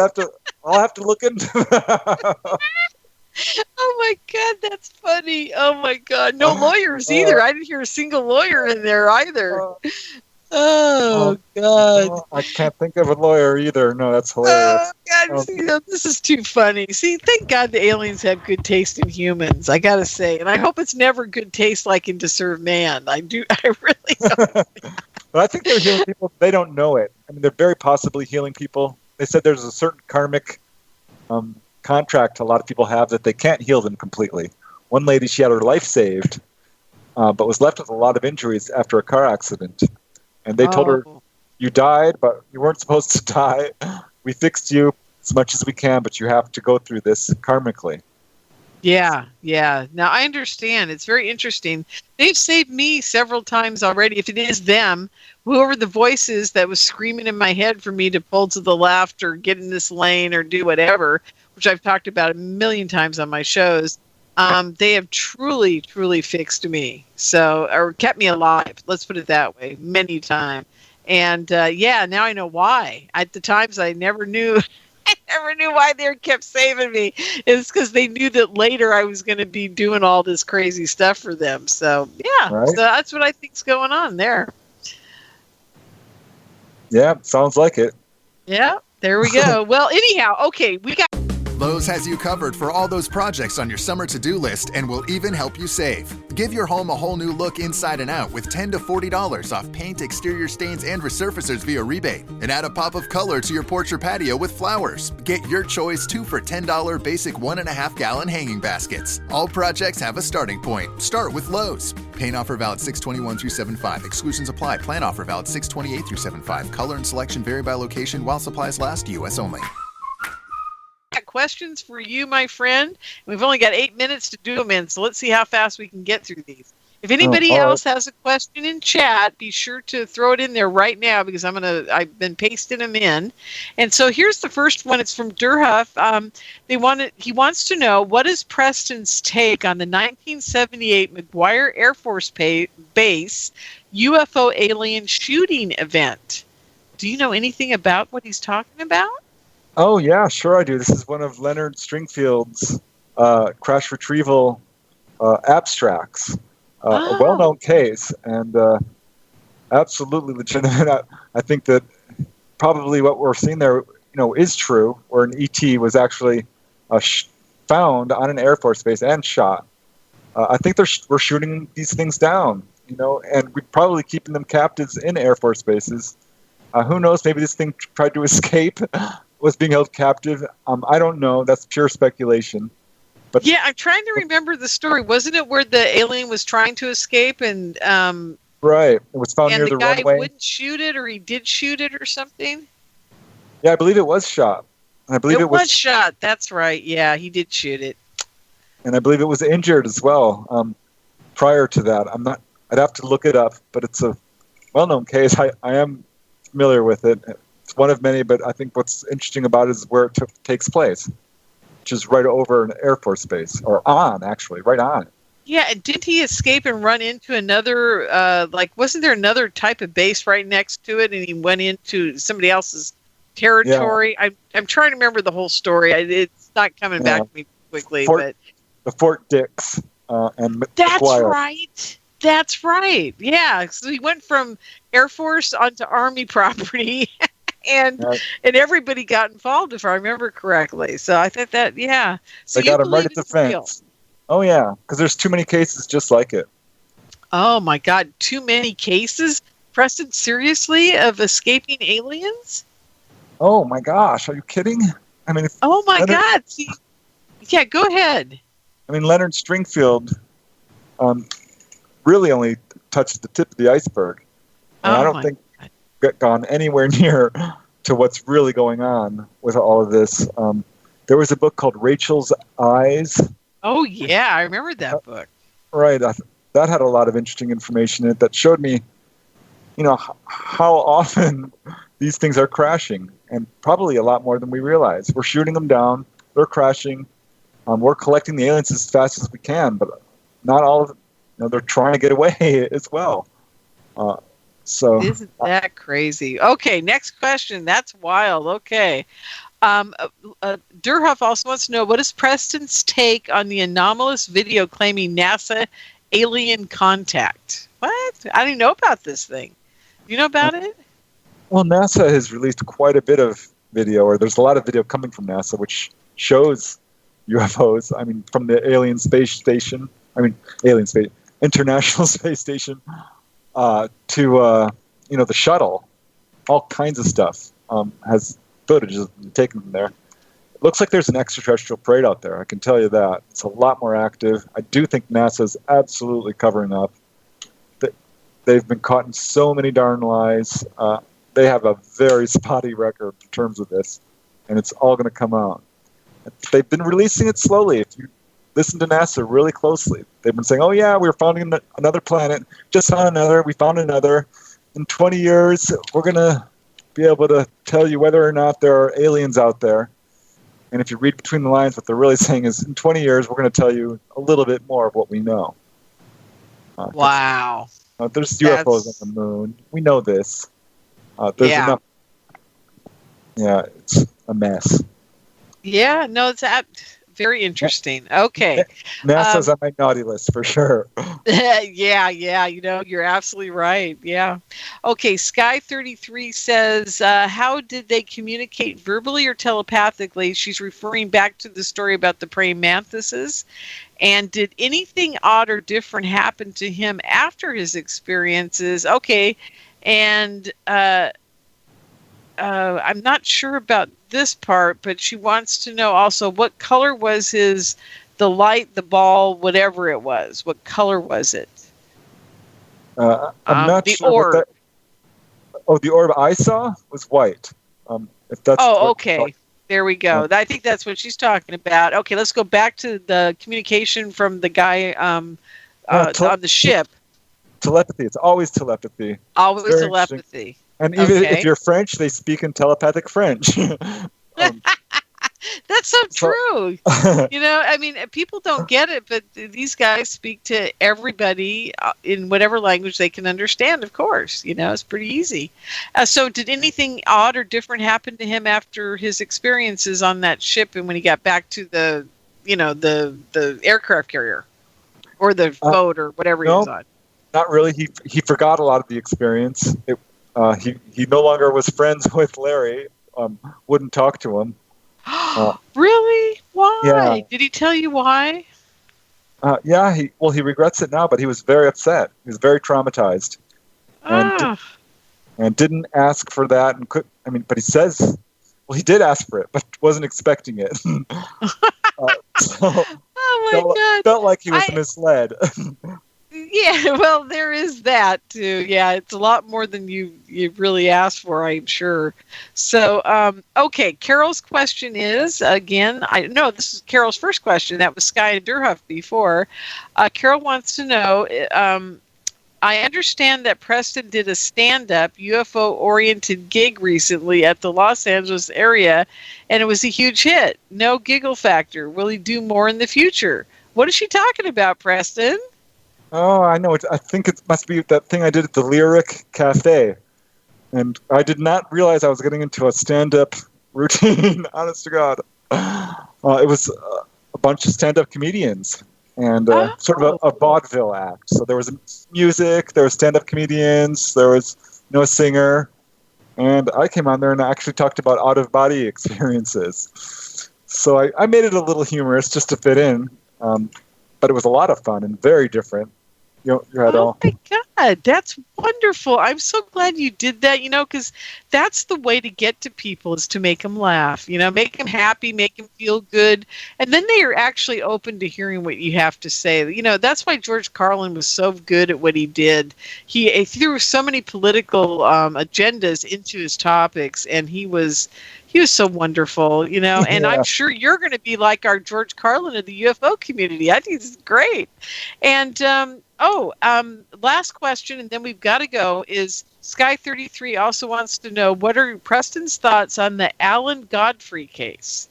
I'll have to look into that. Oh my God, that's funny. Oh my God. No lawyers either. I didn't hear a single lawyer in there either. Oh God. I can't think of a lawyer either. No, that's hilarious. Oh God, see, this is too funny. See, thank God the aliens have good taste in humans, I gotta say. And I hope it's never good taste like in To Serve Man. I really don't. But I think they're healing people. They don't know it. I mean, they're very possibly healing people. They said there's a certain karmic contract a lot of people have that they can't heal them completely. One lady, she had her life saved, but was left with a lot of injuries after a car accident. And they told her, you died, but you weren't supposed to die. We fixed you as much as we can, but you have to go through this karmically. Yeah. Now, I understand. It's very interesting. They've saved me several times already. If it is them, whoever the voice is that was screaming in my head for me to pull to the left or get in this lane or do whatever, which I've talked about a million times on my shows, they have truly, truly fixed me. Or kept me alive. Let's put it that way. Many times. And now I know why. At the times I never knew. I never knew why they kept saving me. It's because they knew that later I was going to be doing all this crazy stuff for them. So, right. So that's what I think's going on there. Yeah, sounds like it. Yeah, there we go. Well, anyhow, okay, we got... Lowe's has you covered for all those projects on your summer to-do list and will even help you save. Give your home a whole new look inside and out with $10 to $40 off paint, exterior stains, and resurfacers via rebate. And add a pop of color to your porch or patio with flowers. Get your choice 2 for $10 basic 1.5-gallon hanging baskets. All projects have a starting point. Start with Lowe's. Paint offer valid 6/21 through 7/5. Exclusions apply. Plan offer valid 6/28 through 7/5. Color and selection vary by location while supplies last. U.S. only. Questions for you, my friend. We've only got 8 minutes to do them in, so let's see how fast we can get through these. If anybody else has a question in chat, be sure to throw it in there right now because I've been pasting them in. And so here's the first one. It's from Durhuff. He wants to know, what is Preston's take on the 1978 McGuire Air Force Base UFO alien shooting event? Do you know anything about what he's talking about? Oh, yeah, sure I do. This is one of Leonard Stringfield's crash retrieval abstracts. A well-known case, and absolutely legitimate. I think that probably what we're seeing there, is true, where an ET was actually found on an Air Force base and shot. I think we're shooting these things down. and we're probably keeping them captives in Air Force bases. Who knows? Maybe this thing tried to escape, was being held captive. I don't know. That's pure speculation. But yeah, I'm trying to remember the story. Wasn't it where the alien was trying to escape and right, it was found near the runway. And the guy wouldn't shoot it, or he did shoot it, or something? Yeah, I believe it was shot. I believe it was shot. That's right. Yeah, he did shoot it. And I believe it was injured as well. Prior to that, I'd have to look it up, but it's a well-known case. I am familiar with it. It's one of many, but I think what's interesting about it is where it takes place, which is right over an Air Force base, or right on. Yeah, and didn't he escape and run into another, wasn't there another type of base right next to it, and he went into somebody else's territory? Yeah. I'm trying to remember the whole story. It's not coming back to me quickly. The Fort Dix and That's McGuire. Right. That's right. Yeah, so he went from Air Force onto Army property, and everybody got involved, if I remember correctly. So I think that, yeah. So they got him right at the fence. Oh, yeah, because there's too many cases just like it. Oh, my God. Too many cases? Preston, seriously, of escaping aliens? Oh, my gosh. Are you kidding? I mean, oh, my God. See, yeah, go ahead. I mean, Leonard Stringfield really only touched the tip of the iceberg. And I don't think we've gone anywhere near to what's really going on with all of this. There was a book called Rachel's Eyes. Oh, yeah, I remember that book. Right. That had a lot of interesting information in it that showed me, how often these things are crashing, and probably a lot more than we realize. We're shooting them down. They're crashing. We're collecting the aliens as fast as we can, but not all of them. They're trying to get away as well. So isn't that crazy? Okay, next question. That's wild. Okay. Durhoff also wants to know, what is Preston's take on the anomalous video claiming NASA alien contact? What? I didn't know about this thing. You know about it? Well, NASA has released quite a bit of video, or there's a lot of video coming from NASA, which shows UFOs. I mean, from the International Space Station, to the shuttle. All kinds of stuff has footage taken from there. It looks like there's an extraterrestrial parade out there. I can tell you that. It's a lot more active. I do think NASA's absolutely covering up. They've been caught in so many darn lies. They have a very spotty record in terms of this, and it's all going to come out. They've been releasing it slowly. If you listen to NASA really closely, they've been saying, oh, yeah, we're finding another planet. Just found another. We found another. In 20 years, we're going to be able to tell you whether or not there are aliens out there. And if you read between the lines, what they're really saying is, in 20 years, we're going to tell you a little bit more of what we know. Wow. There's UFOs on the moon. We know this. There's enough. Yeah, it's a mess. Yeah, no, it's very interesting. Okay. NASA's on my naughty list for sure. Yeah, you're absolutely right. Yeah. Okay, Sky33 says, how did they communicate verbally or telepathically? She's referring back to the story about the praying mantises. And did anything odd or different happen to him after his experiences? Okay, and I'm not sure about this part, but she wants to know also, what color was the light, the ball, whatever it was? What color was it? I'm not sure. Orb. The orb I saw was white. If that's okay. There we go. I think that's what she's talking about. Okay, let's go back to the communication from the guy on the ship. Telepathy. It's always telepathy. Always telepathy. And even if you're French, they speak in telepathic French. That's so true. I mean, people don't get it, but these guys speak to everybody in whatever language they can understand, of course. It's pretty easy. So did anything odd or different happen to him after his experiences on that ship and when he got back to the aircraft carrier or the boat or whatever he was on? Not really. He forgot a lot of the experience. He no longer was friends with Larry, wouldn't talk to him. Really? Why? Yeah. Did he tell you why? He regrets it now, but he was very upset. He was very traumatized, and didn't ask for that. But he says, he did ask for it, but wasn't expecting it. Felt like he was misled. Yeah, well, there is that too. Yeah, it's a lot more than you really asked for, I'm sure. So, okay, Carol's question is, again, this is Carol's first question. That was Sky and Durhuff before. Carol wants to know, I understand that Preston did a stand-up UFO-oriented gig recently at the Los Angeles area, and it was a huge hit. No giggle factor. Will he do more in the future? What is she talking about, Preston? Oh, I know. I think it must be that thing I did at the Lyric Cafe. And I did not realize I was getting into a stand-up routine, honest to God. It was a bunch of stand-up comedians and sort of a vaudeville act. So there was music, there was stand-up comedians, there was a singer. And I came on there and I actually talked about out-of-body experiences. So I made it a little humorous just to fit in. But it was a lot of fun and very different. My God, that's wonderful. I'm so glad you did that, because that's the way to get to people, is to make them laugh, make them happy, make them feel good. And then they are actually open to hearing what you have to say. That's why George Carlin was so good at what he did. He threw so many political agendas into his topics, and he was so wonderful, and I'm sure you're going to be like our George Carlin of the UFO community. I think this is great. And, last question, and then we've got to go, is Sky33 also wants to know, what are Preston's thoughts on the Alan Godfrey case?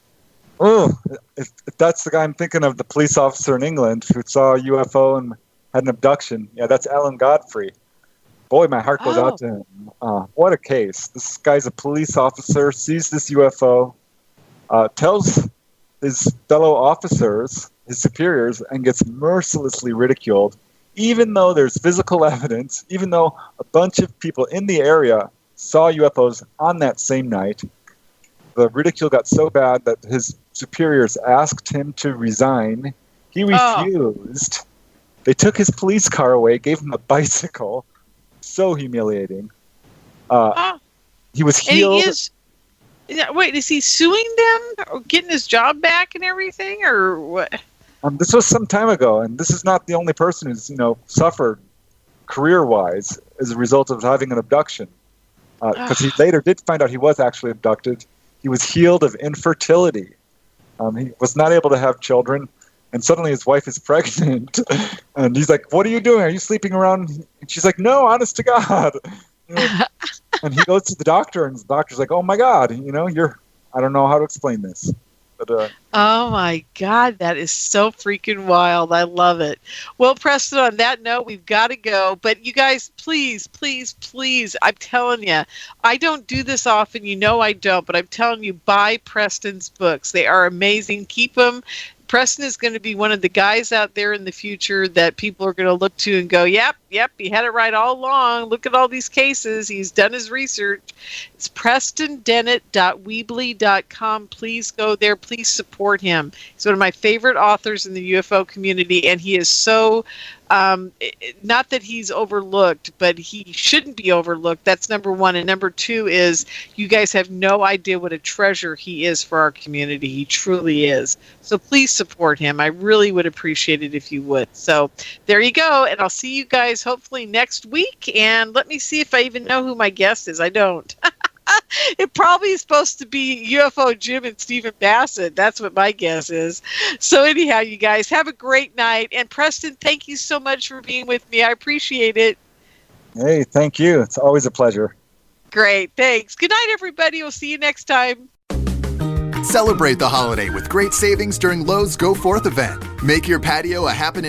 Oh, if that's the guy I'm thinking of, the police officer in England who saw a UFO and had an abduction. Yeah, that's Alan Godfrey. Boy, my heart goes out to him. What a case. This guy's a police officer, sees this UFO, tells his fellow officers, his superiors, and gets mercilessly ridiculed, even though there's physical evidence, even though a bunch of people in the area saw UFOs on that same night. The ridicule got so bad that his superiors asked him to resign. He refused. They took his police car away, gave him a bicycle. So humiliating. He was healed. Is he suing them or getting his job back and everything, or what? This was some time ago, and this is not the only person who's suffered career-wise as a result of having an abduction. Because he later did find out he was actually abducted. He was healed of infertility. He was not able to have children. And suddenly his wife is pregnant. And he's like, what are you doing? Are you sleeping around? And she's like, no, honest to God. And he goes to the doctor, and the doctor's like, oh, my God, I don't know how to explain this. But, oh, my God, that is so freaking wild. I love it. Well, Preston, on that note, we've got to go. But you guys, please, please, please, I'm telling you, I don't do this often. I don't. But I'm telling you, buy Preston's books. They are amazing. Keep them. Preston is going to be one of the guys out there in the future that people are going to look to and go, yep, he had it right all along. Look at all these cases. He's done his research. It's PrestonDennett.weebly.com. Please go there. Please support him. He's one of my favorite authors in the UFO community, and he is so... not that he's overlooked, but he shouldn't be overlooked. That's number one. And number two is, you guys have no idea what a treasure he is for our community. He truly is. So please support him. I really would appreciate it if you would. So there you go. And I'll see you guys hopefully next week. And let me see if I even know who my guest is. I don't. It probably is supposed to be UFO Jim and Stephen Bassett. That's what my guess is. So anyhow, you guys have a great night. And Preston, thank you so much for being with me. I appreciate it. Hey, thank you. It's always a pleasure. Great. Thanks. Good night, everybody. We'll see you next time. Celebrate the holiday with great savings during Lowe's Go Forth event. Make your patio a happening